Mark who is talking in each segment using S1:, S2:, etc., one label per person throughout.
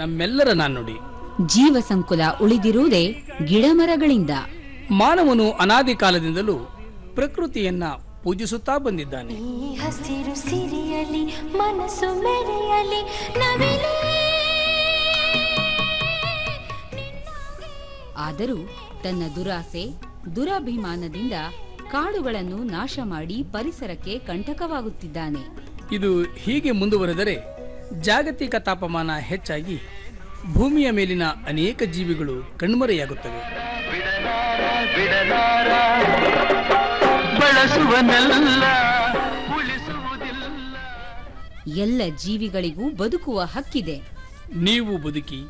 S1: ನಮ್ಮೆಲ್ಲರ ನಾಣ್ಣುಡಿ.
S2: ಜೀವ ಸಂಕುಲ ಉಳಿದಿರುವುದೇ ಗಿಡಮರಗಳಿಂದ.
S1: ಮಾನವನು ಅನಾದಿ ಕಾಲದಿಂದಲೂ ಪ್ರಕೃತಿಯನ್ನ ಪೂಜಿಸುತ್ತಾ ಬಂದಿದ್ದಾನೆ.
S3: ಹಸಿರು ಸಿರಿಯಲಿ ಮನಸ್ಸು ಮೆರೆಯಲಿ ನವಿಲೇ.
S2: ಆದರೂ ತನ್ನ ದುರಾಸೆ ದುರಾಭಿಮಾನದಿಂದ ಕಾಡುಗಳನ್ನು ನಾಶ ಮಾಡಿ ಪರಿಸರಕ್ಕೆ ಕಂಟಕವಾಗುತ್ತಿದ್ದಾನೆ.
S1: ಇದು ಹೀಗೆ ಮುಂದುವರೆದರೆ ಜಾಗತಿಕ ತಾಪಮಾನ ಹೆಚ್ಚಾಗಿ ಭೂಮಿಯ ಮೇಲಿನ ಅನೇಕ ಜೀವಿಗಳು ಕಣ್ಮರೆಯಾಗುತ್ತವೆ.
S2: ಎಲ್ಲ ಜೀವಿಗಳಿಗೂ ಬದುಕುವ ಹಕ್ಕಿದೆ.
S1: ನೀವು ಬದುಕಿ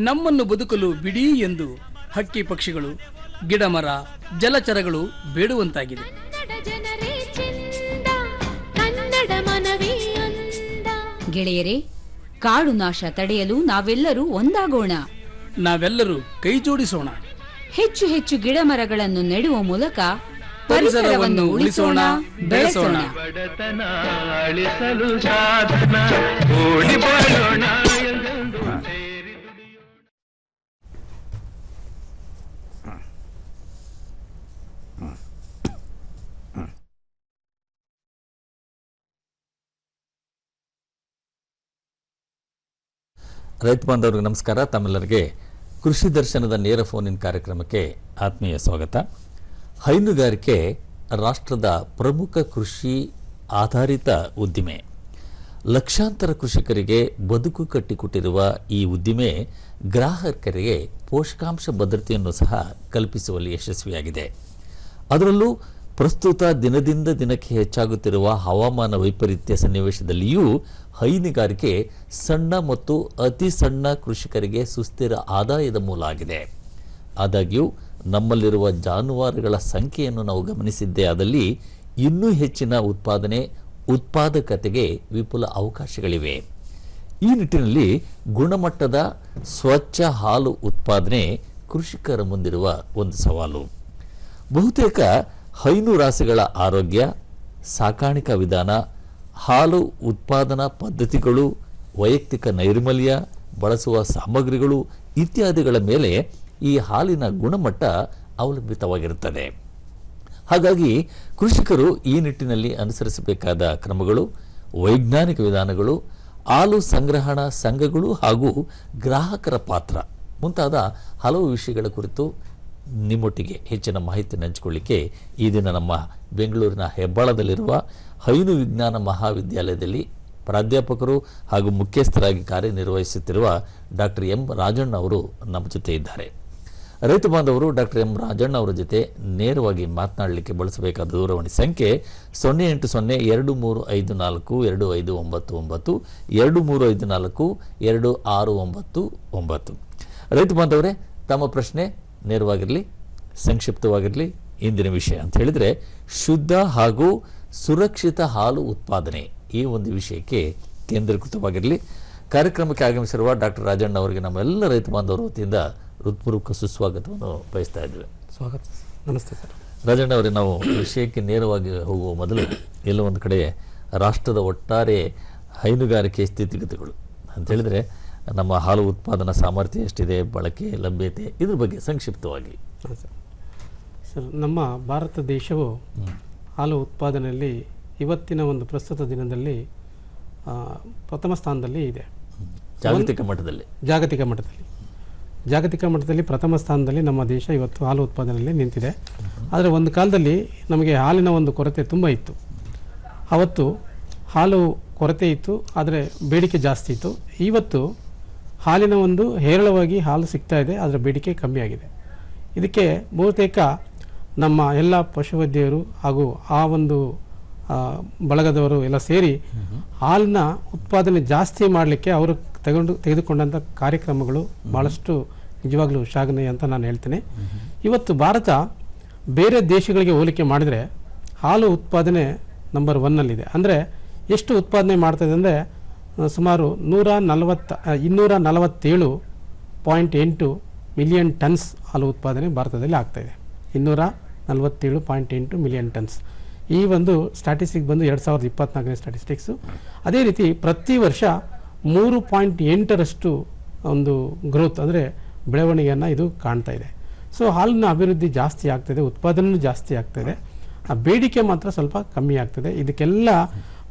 S1: ನಮ್ಮನ್ನು ಬದುಕಲು ಬಿಡಿ ಎಂದು ಹಕ್ಕಿ ಪಕ್ಷಿಗಳು, ಗಿಡಮರ, ಜಲಚರಗಳು ಬೇಡುವಂತಾಗಿದೆ.
S2: ಗೆಳೆಯರೇ, ಕಾಡು ನಾಶ ತಡೆಯಲು ನಾವೆಲ್ಲರೂ ಒಂದಾಗೋಣ.
S1: ನಾವೆಲ್ಲರೂ ಕೈ ಜೋಡಿಸೋಣ.
S2: ಹೆಚ್ಚು ಹೆಚ್ಚು ಗಿಡಮರಗಳನ್ನು ನೆಡುವ ಮೂಲಕ ಪರಿಸರವನ್ನು ಉಳಿಸೋಣ, ಬೆಳೆಸೋಣ.
S4: ರೈತ ಬಾಂಧವರಿಗೆ ನಮಸ್ಕಾರ. ತಮ್ಮೆಲ್ಲರಿಗೆ ಕೃಷಿ ದರ್ಶನದ ನೇರ ಫೋನ್ ಇನ್ ಕಾರ್ಯಕ್ರಮಕ್ಕೆ ಆತ್ಮೀಯ ಸ್ವಾಗತ. ಹೈನುಗಾರಿಕೆ ರಾಷ್ಟ್ರದ ಪ್ರಮುಖ ಕೃಷಿ ಆಧಾರಿತ ಉದ್ದಿಮೆ. ಲಕ್ಷಾಂತರ ಕೃಷಿಕರಿಗೆ ಬದುಕು ಕಟ್ಟಿಕೊಟ್ಟಿರುವ ಈ ಉದ್ದಿಮೆ ಗ್ರಾಹಕರಿಗೆ ಪೋಷಕಾಂಶ ಭದ್ರತೆಯನ್ನು ಸಹ ಕಲ್ಪಿಸುವಲ್ಲಿ ಯಶಸ್ವಿಯಾಗಿದೆ. ಅದರಲ್ಲೂ ಪ್ರಸ್ತುತ ದಿನದಿಂದ ದಿನಕ್ಕೆ ಹೆಚ್ಚಾಗುತ್ತಿರುವ ಹವಾಮಾನ ವೈಪರೀತ್ಯ ಸನ್ನಿವೇಶದಲ್ಲಿಯೂ ಹೈನುಗಾರಿಕೆ ಸಣ್ಣ ಮತ್ತು ಅತಿ ಸಣ್ಣ ಕೃಷಿಕರಿಗೆ ಸುಸ್ಥಿರ ಆದಾಯದ ಮೂಲ ಆಗಿದೆ. ಆದಾಗ್ಯೂ ನಮ್ಮಲ್ಲಿರುವ ಜಾನುವಾರುಗಳ ಸಂಖ್ಯೆಯನ್ನು ನಾವು ಗಮನಿಸಿದ್ದೇ ಆದಲ್ಲಿ ಇನ್ನೂ ಹೆಚ್ಚಿನ ಉತ್ಪಾದಕತೆಗೆ ವಿಪುಲ ಅವಕಾಶಗಳಿವೆ. ಈ ನಿಟ್ಟಿನಲ್ಲಿ ಗುಣಮಟ್ಟದ ಸ್ವಚ್ಛ ಹಾಲು ಉತ್ಪಾದನೆ ಕೃಷಿಕರ ಮುಂದಿರುವ ಒಂದು ಸವಾಲು. ಬಹುತೇಕ ಹೈನು ರಾಸುಗಳ ಆರೋಗ್ಯ, ಸಾಕಾಣಿಕಾ ವಿಧಾನ, ಹಾಲು ಉತ್ಪಾದನಾ ಪದ್ಧತಿಗಳು, ವೈಯಕ್ತಿಕ ನೈರ್ಮಲ್ಯ, ಬಳಸುವ ಸಾಮಗ್ರಿಗಳು ಇತ್ಯಾದಿಗಳ ಮೇಲೆ ಈ ಹಾಲಿನ ಗುಣಮಟ್ಟ ಅವಲಂಬಿತವಾಗಿರುತ್ತದೆ. ಹಾಗಾಗಿ ಕೃಷಿಕರು ಈ ನಿಟ್ಟಿನಲ್ಲಿ ಅನುಸರಿಸಬೇಕಾದ ಕ್ರಮಗಳು, ವೈಜ್ಞಾನಿಕ ವಿಧಾನಗಳು, ಹಾಲು ಸಂಗ್ರಹಣಾ ಸಂಘಗಳು ಹಾಗೂ ಗ್ರಾಹಕರ ಪಾತ್ರ ಮುಂತಾದ ಹಲವು ವಿಷಯಗಳ ಕುರಿತು ನಿಮ್ಮೊಟ್ಟಿಗೆ ಹೆಚ್ಚಿನ ಮಾಹಿತಿ ಹಂಚಿಕೊಳ್ಳಿಕ್ಕೆ ಈ ದಿನ ನಮ್ಮ ಬೆಂಗಳೂರಿನ ಹೆಬ್ಬಾಳದಲ್ಲಿರುವ ಹೈನು ವಿಜ್ಞಾನ ಮಹಾವಿದ್ಯಾಲಯದಲ್ಲಿ ಪ್ರಾಧ್ಯಾಪಕರು ಹಾಗೂ ಮುಖ್ಯಸ್ಥರಾಗಿ ಕಾರ್ಯನಿರ್ವಹಿಸುತ್ತಿರುವ ಡಾಕ್ಟರ್ ಎಂ ರಾಜಣ್ಣ ಅವರು ನಮ್ಮ ಜೊತೆ ಇದ್ದಾರೆ. ರೈತ ಬಾಂಧವರು ಡಾಕ್ಟರ್ ಎಂ ರಾಜಣ್ಣ ಅವರ ಜೊತೆ ನೇರವಾಗಿ ಮಾತನಾಡಲಿಕ್ಕೆ ಬಳಸಬೇಕಾದ ದೂರವಾಣಿ ಸಂಖ್ಯೆ 0802354259 23542699. ರೈತ ಬಾಂಧವರೇ, ತಮ್ಮ ಪ್ರಶ್ನೆ ನೇರವಾಗಿರಲಿ, ಸಂಕ್ಷಿಪ್ತವಾಗಿರಲಿ. ಇಂದಿನ ವಿಷಯ ಅಂತ ಹೇಳಿದರೆ ಶುದ್ಧ ಹಾಗೂ ಸುರಕ್ಷಿತ ಹಾಲು ಉತ್ಪಾದನೆ, ಈ ಒಂದು ವಿಷಯಕ್ಕೆ ಕೇಂದ್ರೀಕೃತವಾಗಿರಲಿ. ಕಾರ್ಯಕ್ರಮಕ್ಕೆ ಆಗಮಿಸಿರುವ ಡಾಕ್ಟರ್ ರಾಜಣ್ಣ ಅವರಿಗೆ ನಮ್ಮೆಲ್ಲ ರೈತ ಬಾಂಧವರ ವತಿಯಿಂದ ಹೃತ್ಪೂರ್ವಕ ಸುಸ್ವಾಗತವನ್ನು ಬಯಸ್ತಾ ಇದ್ದೇವೆ.
S5: ಸ್ವಾಗತ. ನಮಸ್ತೆ ಸರ್.
S4: ರಾಜಣ್ಣ ಅವರೇ, ನಾವು ವಿಷಯಕ್ಕೆ ನೇರವಾಗಿ ಹೋಗುವ ಮೊದಲು ಎಲ್ಲ ಒಂದು ಕಡೆ ರಾಷ್ಟ್ರದ ಒಟ್ಟಾರೆ ಹೈನುಗಾರಿಕೆ ಸ್ಥಿತಿಗತಿಗಳು ಅಂತ ಹೇಳಿದರೆ ನಮ್ಮ ಹಾಲು ಉತ್ಪಾದನಾ ಸಾಮರ್ಥ್ಯ ಎಷ್ಟಿದೆ, ಬಳಕೆ, ಲಭ್ಯತೆ, ಇದ್ರ ಬಗ್ಗೆ ಸಂಕ್ಷಿಪ್ತವಾಗಿ.
S5: ಸರ್, ನಮ್ಮ ಭಾರತ ದೇಶವು ಹಾಲು ಉತ್ಪಾದನೆಯಲ್ಲಿ ಇವತ್ತಿನ ಒಂದು ಪ್ರಸ್ತುತ ದಿನದಲ್ಲಿ ಪ್ರಥಮ ಸ್ಥಾನದಲ್ಲಿ ಇದೆ.
S4: ಜಾಗತಿಕ ಮಟ್ಟದಲ್ಲಿ ಪ್ರಥಮ ಸ್ಥಾನದಲ್ಲಿ ನಮ್ಮ ದೇಶ ಇವತ್ತು ಹಾಲು
S5: ಉತ್ಪಾದನೆಯಲ್ಲಿ ನಿಂತಿದೆ. ಆದರೆ ಒಂದು ಕಾಲದಲ್ಲಿ ನಮಗೆ ಹಾಲಿನ ಒಂದು ಕೊರತೆ ತುಂಬ ಇತ್ತು. ಅವತ್ತು ಹಾಲು ಕೊರತೆ ಇತ್ತು, ಆದರೆ ಬೇಡಿಕೆ ಜಾಸ್ತಿ ಇತ್ತು. ಇವತ್ತು ಹಾಲಿನ ಒಂದು ಹೇರಳವಾಗಿ ಹಾಲು ಸಿಗ್ತಾ ಇದೆ, ಅದರ ಬೇಡಿಕೆ ಕಮ್ಮಿ ಆಗಿದೆ. ಇದಕ್ಕೆ ಬಹುತೇಕ ನಮ್ಮ ಎಲ್ಲ ಪಶುವೈದ್ಯರು ಹಾಗೂ ಆ ಒಂದು ಬಳಗದವರು ಎಲ್ಲ ಸೇರಿ ಹಾಲಿನ ಉತ್ಪಾದನೆ ಜಾಸ್ತಿ ಮಾಡಲಿಕ್ಕೆ ಅವರು ತೆಗೆದುಕೊಂಡಂಥ ಕಾರ್ಯಕ್ರಮಗಳು ಭಾಳಷ್ಟು ನಿಜವಾಗ್ಲೂ ಶ್ಲಾಘನೀಯ ಅಂತ ನಾನು ಹೇಳ್ತೇನೆ. ಇವತ್ತು ಭಾರತ ಬೇರೆ ದೇಶಗಳಿಗೆ ಹೋಲಿಕೆ ಮಾಡಿದರೆ ಹಾಲು ಉತ್ಪಾದನೆ ನಂಬರ್ 1ನಲ್ಲಿದೆ. ಅಂದರೆ ಎಷ್ಟು ಉತ್ಪಾದನೆ ಮಾಡ್ತಾಯಿದೆ ಅಂದರೆ ಸುಮಾರು 247.8 ಮಿಲಿಯನ್ ಟನ್ಸ್ ಹಾಲು ಉತ್ಪಾದನೆ ಭಾರತದಲ್ಲಿ ಆಗ್ತಾಯಿದೆ. 247.8 ಮಿಲಿಯನ್ ಟನ್ಸ್. ಈ ಒಂದು ಸ್ಟ್ಯಾಟಿಸ್ಟಿಕ್ ಬಂದು 2024ನೇ ಸ್ಟ್ಯಾಟಿಸ್ಟಿಕ್ಸು. ಅದೇ ರೀತಿ ಪ್ರತಿ ವರ್ಷ 3.8ರಷ್ಟು ಒಂದು ಗ್ರೋತ್ ಅಂದರೆ ಬೆಳವಣಿಗೆಯನ್ನು ಇದು ಕಾಣ್ತಾ ಇದೆ. ಸೊ ಹಾಲಿನ ಅಭಿವೃದ್ಧಿ ಜಾಸ್ತಿ ಆಗ್ತದೆ, ಉತ್ಪಾದನೆ ಜಾಸ್ತಿ ಆಗ್ತದೆ, ಆ ಬೇಡಿಕೆ ಮಾತ್ರ ಸ್ವಲ್ಪ ಕಮ್ಮಿ ಆಗ್ತದೆ. ಇದಕ್ಕೆಲ್ಲ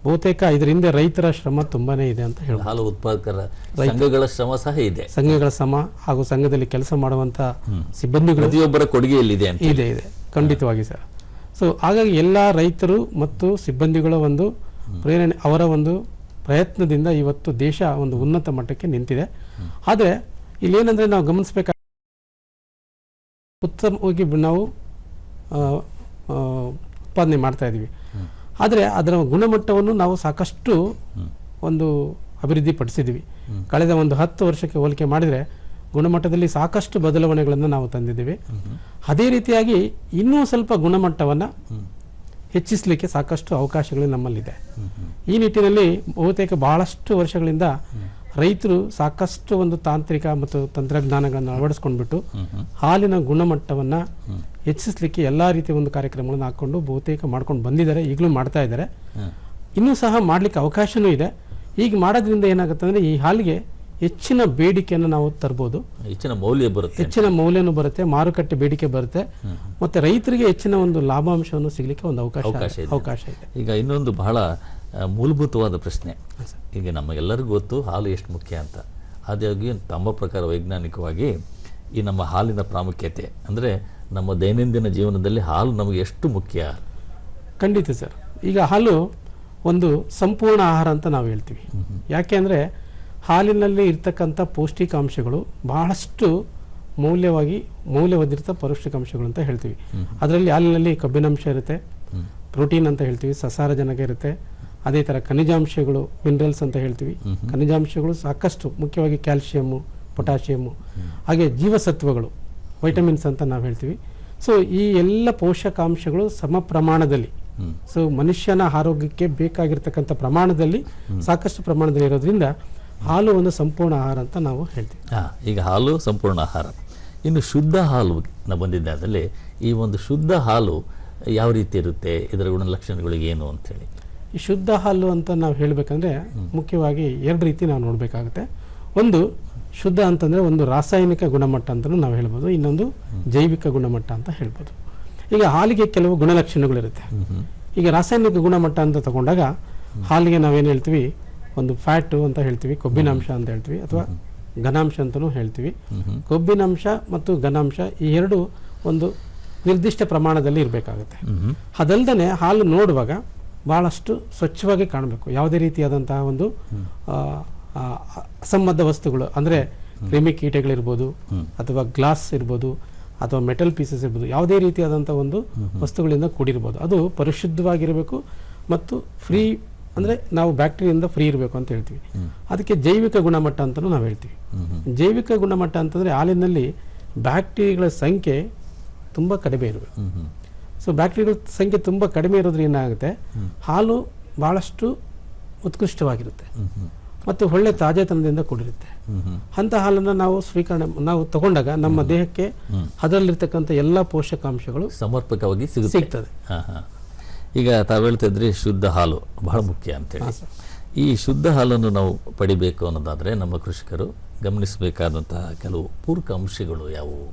S5: ಬಹುತೇಕ ಇದರಿಂದ ರೈತರ ಶ್ರಮ ತುಂಬಾನೇ ಇದೆ ಅಂತ ಹೇಳ್ಬೋದು.
S4: ಹಾಲು ಉತ್ಪಾದಕರ ಸಂಘಗಳ ಶ್ರಮ ಸಹ ಇದೆ,
S5: ಸಂಘಗಳ ಶ್ರಮ ಹಾಗೂ ಸಂಘದಲ್ಲಿ ಕೆಲಸ ಮಾಡುವಂತ ಸಿಬ್ಬಂದಿಗಳು
S4: ಪ್ರತಿಯೊಬ್ಬರ ಕೊಡುಗೆಯಲ್ಲಿದೆ ಅಂತ.
S5: ಇದೆ ಖಂಡಿತವಾಗಿ ಸರ್. ಸೊ ಹಾಗಾಗಿ ಎಲ್ಲ ರೈತರು ಮತ್ತು ಸಿಬ್ಬಂದಿಗಳ ಒಂದು ಪ್ರೇರಣೆ, ಅವರ ಒಂದು ಪ್ರಯತ್ನದಿಂದ ಇವತ್ತು ದೇಶ ಒಂದು ಉನ್ನತ ಮಟ್ಟಕ್ಕೆ ನಿಂತಿದೆ. ಆದರೆ ಇಲ್ಲೇನಂದ್ರೆ ನಾವು ಗಮನಿಸಬೇಕಾದ ಉತ್ತಮವಾಗಿ ನಾವು ಉತ್ಪಾದನೆ ಮಾಡ್ತಾ ಇದ್ದೀವಿ, ಆದರೆ ಅದರ ಗುಣಮಟ್ಟವನ್ನು ನಾವು ಸಾಕಷ್ಟು ಒಂದು ಅಭಿವೃದ್ಧಿ ಪಡಿಸಿದ್ದೀವಿ. ಕಳೆದ ಒಂದು 10 ವರ್ಷಕ್ಕೆ ಹೋಲಿಕೆ ಮಾಡಿದರೆ ಗುಣಮಟ್ಟದಲ್ಲಿ ಸಾಕಷ್ಟು ಬದಲಾವಣೆಗಳನ್ನು ನಾವು ತಂದಿದ್ದೀವಿ. ಅದೇ ರೀತಿಯಾಗಿ ಇನ್ನೂ ಸ್ವಲ್ಪ ಗುಣಮಟ್ಟವನ್ನು ಹೆಚ್ಚಿಸಲಿಕ್ಕೆ ಸಾಕಷ್ಟು ಅವಕಾಶಗಳು ನಮ್ಮಲ್ಲಿದೆ. ಈ ನಿಟ್ಟಿನಲ್ಲಿ ಬಹುತೇಕ ಬಹಳಷ್ಟು ವರ್ಷಗಳಿಂದ ರೈತರು ಸಾಕಷ್ಟು ಒಂದು ತಾಂತ್ರಿಕ ಮತ್ತು ತಂತ್ರಜ್ಞಾನಗಳನ್ನು ಅಳವಡಿಸ್ಕೊಂಡ್ಬಿಟ್ಟು ಹಾಲಿನ ಗುಣಮಟ್ಟವನ್ನು ಹೆಚ್ಚಿಸಲಿಕ್ಕೆ ಎಲ್ಲ ರೀತಿಯ ಒಂದು ಕಾರ್ಯಕ್ರಮಗಳನ್ನು ಹಾಕೊಂಡು ಬಹುತೇಕ ಮಾಡ್ಕೊಂಡು ಬಂದಿದ್ದಾರೆ, ಈಗಲೂ ಮಾಡ್ತಾ ಇದ್ದಾರೆ, ಇನ್ನೂ ಸಹ ಮಾಡಲಿಕ್ಕೆ ಅವಕಾಶನೂ ಇದೆ. ಈಗ ಮಾಡೋದ್ರಿಂದ ಏನಾಗುತ್ತೆ ಅಂದರೆ ಈ ಹಾಲಿಗೆ ಹೆಚ್ಚಿನ ಬೇಡಿಕೆಯನ್ನು ನಾವು ತರ್ಬೋದು,
S4: ಹೆಚ್ಚಿನ ಮೌಲ್ಯ ಬರುತ್ತೆ,
S5: ಹೆಚ್ಚಿನ ಮೌಲ್ಯನೂ ಬರುತ್ತೆ, ಮಾರುಕಟ್ಟೆ ಬೇಡಿಕೆ ಬರುತ್ತೆ, ಮತ್ತೆ ರೈತರಿಗೆ ಹೆಚ್ಚಿನ ಒಂದು ಲಾಭಾಂಶವನ್ನು ಸಿಗಲಿಕ್ಕೆ ಒಂದು ಅವಕಾಶ ಇದೆ.
S4: ಈಗ ಇನ್ನೊಂದು ಬಹಳ ಮೂಲಭೂತವಾದ ಪ್ರಶ್ನೆ, ಈಗ ನಮಗೆಲ್ಲರಿಗೂ ಗೊತ್ತು ಹಾಲು ಎಷ್ಟು ಮುಖ್ಯ ಅಂತ. ಆದಾಗ್ಯೂ ತಮ್ಮ ಪ್ರಕಾರ ವೈಜ್ಞಾನಿಕವಾಗಿ ಈ ನಮ್ಮ ಹಾಲಿನ ಪ್ರಾಮುಖ್ಯತೆ ಅಂದರೆ ನಮ್ಮ ದೈನಂದಿನ ಜೀವನದಲ್ಲಿ ಹಾಲು ನಮಗೆ ಎಷ್ಟು ಮುಖ್ಯ?
S5: ಖಂಡಿತ ಸರ್. ಈಗ ಹಾಲು ಒಂದು ಸಂಪೂರ್ಣ ಆಹಾರ ಅಂತ ನಾವು ಹೇಳ್ತೀವಿ. ಯಾಕೆ ಅಂದರೆ ಹಾಲಿನಲ್ಲಿ ಇರ್ತಕ್ಕಂಥ ಪೌಷ್ಟಿಕಾಂಶಗಳು ಬಹಳಷ್ಟು ಮೌಲ್ಯವದ್ದಿರ್ತ ಪೌಷ್ಟಿಕಾಂಶಗಳು ಅಂತ ಹೇಳ್ತೀವಿ. ಅದರಲ್ಲಿ ಹಾಲಿನಲ್ಲಿ ಕಬ್ಬಿನಾಂಶ ಇರುತ್ತೆ, ಪ್ರೋಟೀನ್ ಅಂತ ಹೇಳ್ತೀವಿ, ಸಸಾರಜನಕ ಇರುತ್ತೆ, ಅದೇ ಥರ ಖನಿಜಾಂಶಗಳು ಮಿನರಲ್ಸ್ ಅಂತ ಹೇಳ್ತೀವಿ. ಖನಿಜಾಂಶಗಳು ಸಾಕಷ್ಟು ಮುಖ್ಯವಾಗಿ ಕ್ಯಾಲ್ಸಿಯಮ್ಮು, ಪೊಟ್ಯಾಷಿಯಮ್ಮು, ಹಾಗೆ ಜೀವಸತ್ವಗಳು ವೈಟಮಿನ್ಸ್ ಅಂತ ನಾವು ಹೇಳ್ತೀವಿ. ಸೊ ಈ ಎಲ್ಲ ಪೋಷಕಾಂಶಗಳು ಸಮ ಪ್ರಮಾಣದಲ್ಲಿ, ಸೊ ಮನುಷ್ಯನ ಆರೋಗ್ಯಕ್ಕೆ ಬೇಕಾಗಿರ್ತಕ್ಕಂಥ ಪ್ರಮಾಣದಲ್ಲಿ ಸಾಕಷ್ಟು ಪ್ರಮಾಣದಲ್ಲಿ ಇರೋದ್ರಿಂದ ಹಾಲು ಒಂದು ಸಂಪೂರ್ಣ ಆಹಾರ ಅಂತ ನಾವು ಹೇಳ್ತೀವಿ.
S4: ಈಗ ಹಾಲು ಸಂಪೂರ್ಣ ಆಹಾರ. ಇನ್ನು ಶುದ್ಧ ಹಾಲು ಬಂದಿದ್ದೆ, ಅದರಲ್ಲಿ ಈ ಒಂದು ಶುದ್ಧ ಹಾಲು ಯಾವ ರೀತಿ ಇರುತ್ತೆ, ಇದರ ಗುಣಲಕ್ಷಣಗಳು ಏನು ಅಂತೇಳಿ?
S5: ಈ ಶುದ್ಧ ಹಾಲು ಅಂತ ನಾವು ಹೇಳಬೇಕಂದ್ರೆ ಮುಖ್ಯವಾಗಿ 2 ರೀತಿ ನಾವು ನೋಡಬೇಕಾಗುತ್ತೆ. ಒಂದು ಶುದ್ಧ ಅಂತಂದರೆ ಒಂದು ರಾಸಾಯನಿಕ ಗುಣಮಟ್ಟ ಅಂತಲೂ ನಾವು ಹೇಳ್ಬೋದು, ಇನ್ನೊಂದು ಜೈವಿಕ ಗುಣಮಟ್ಟ ಅಂತ ಹೇಳ್ಬೋದು. ಈಗ ಹಾಲಿಗೆ ಕೆಲವು ಗುಣಲಕ್ಷಣಗಳಿರುತ್ತೆ. ಈಗ ರಾಸಾಯನಿಕ ಗುಣಮಟ್ಟ ಅಂತ ತಗೊಂಡಾಗ ಹಾಲಿಗೆ ನಾವೇನು ಹೇಳ್ತೀವಿ, ಒಂದು ಫ್ಯಾಟು ಅಂತ ಹೇಳ್ತೀವಿ, ಕೊಬ್ಬಿನಾಂಶ ಅಂತ ಹೇಳ್ತೀವಿ, ಅಥವಾ ಘನಾಂಶ ಅಂತಲೂ ಹೇಳ್ತೀವಿ. ಕೊಬ್ಬಿನಾಂಶ ಮತ್ತು ಘನಾಂಶ ಈ ಎರಡು ಒಂದು ನಿರ್ದಿಷ್ಟ ಪ್ರಮಾಣದಲ್ಲಿ ಇರಬೇಕಾಗುತ್ತೆ. ಅದಲ್ಲದೆ ಹಾಲು ನೋಡುವಾಗ ಬಹಳಷ್ಟು ಸ್ವಚ್ಛವಾಗಿ ಕಾಣಬೇಕು. ಯಾವುದೇ ರೀತಿಯಾದಂತಹ ಒಂದು ಅಸಂಬದ್ಧ ವಸ್ತುಗಳು ಅಂದರೆ ಕ್ರಿಮಿಕೀಟಗಳಿರ್ಬೋದು, ಅಥವಾ ಗ್ಲಾಸ್ ಇರ್ಬೋದು, ಅಥವಾ ಮೆಟಲ್ ಪೀಸಸ್ ಇರ್ಬೋದು, ಯಾವುದೇ ರೀತಿಯಾದಂಥ ಒಂದು ವಸ್ತುಗಳಿಂದ ಕೂಡಿರ್ಬೋದು. ಅದು ಪರಿಶುದ್ಧವಾಗಿರಬೇಕು ಮತ್ತು ಫ್ರೀ ಅಂದರೆ ನಾವು ಬ್ಯಾಕ್ಟೀರಿಯಿಂದ ಫ್ರೀ ಇರಬೇಕು ಅಂತ ಹೇಳ್ತೀವಿ. ಅದಕ್ಕೆ ಜೈವಿಕ ಗುಣಮಟ್ಟ ಅಂತಲೂ ನಾವು ಹೇಳ್ತೀವಿ. ಜೈವಿಕ ಗುಣಮಟ್ಟ ಅಂತಂದರೆ ಹಾಲಿನಲ್ಲಿ ಬ್ಯಾಕ್ಟೀರಿಯಾಗಳ ಸಂಖ್ಯೆ ತುಂಬ ಕಡಿಮೆ ಇರಬೇಕು. ಸೊ ಬ್ಯಾಕ್ಟೀರಿಯಾಗಳ ಸಂಖ್ಯೆ ತುಂಬ ಕಡಿಮೆ ಇರೋದ್ರಿಂದ ಏನಾಗುತ್ತೆ, ಹಾಲು ಭಾಳಷ್ಟು ಉತ್ಕೃಷ್ಟವಾಗಿರುತ್ತೆ ಮತ್ತು ಒಳ್ಳೆ ತಾಜಾತನದಿಂದ ಕೂಡಿರುತ್ತೆ. ಅಂಥ ಹಾಲನ್ನು ನಾವು ತಗೊಂಡಾಗ ನಮ್ಮ ದೇಹಕ್ಕೆ ಅದರಲ್ಲಿರ್ತಕ್ಕಂಥ ಎಲ್ಲ ಪೋಷಕಾಂಶಗಳು
S4: ಸಮರ್ಪಕವಾಗಿ ಸಿಗ್ತದೆ. ಈಗ ತಾವು ಹೇಳ್ತಾ ಇದ್ರಿ ಶುದ್ಧ ಹಾಲು ಬಹಳ ಮುಖ್ಯ ಅಂತೇಳಿ. ಈ ಶುದ್ಧ ಹಾಲನ್ನು ನಾವು ಪಡಿಬೇಕು ಅನ್ನೋದಾದರೆ ನಮ್ಮ ಕೃಷಿಕರು ಗಮನಿಸಬೇಕಾದಂತಹ ಕೆಲವು ಪೂರಕ ಅಂಶಗಳು ಯಾವುವು?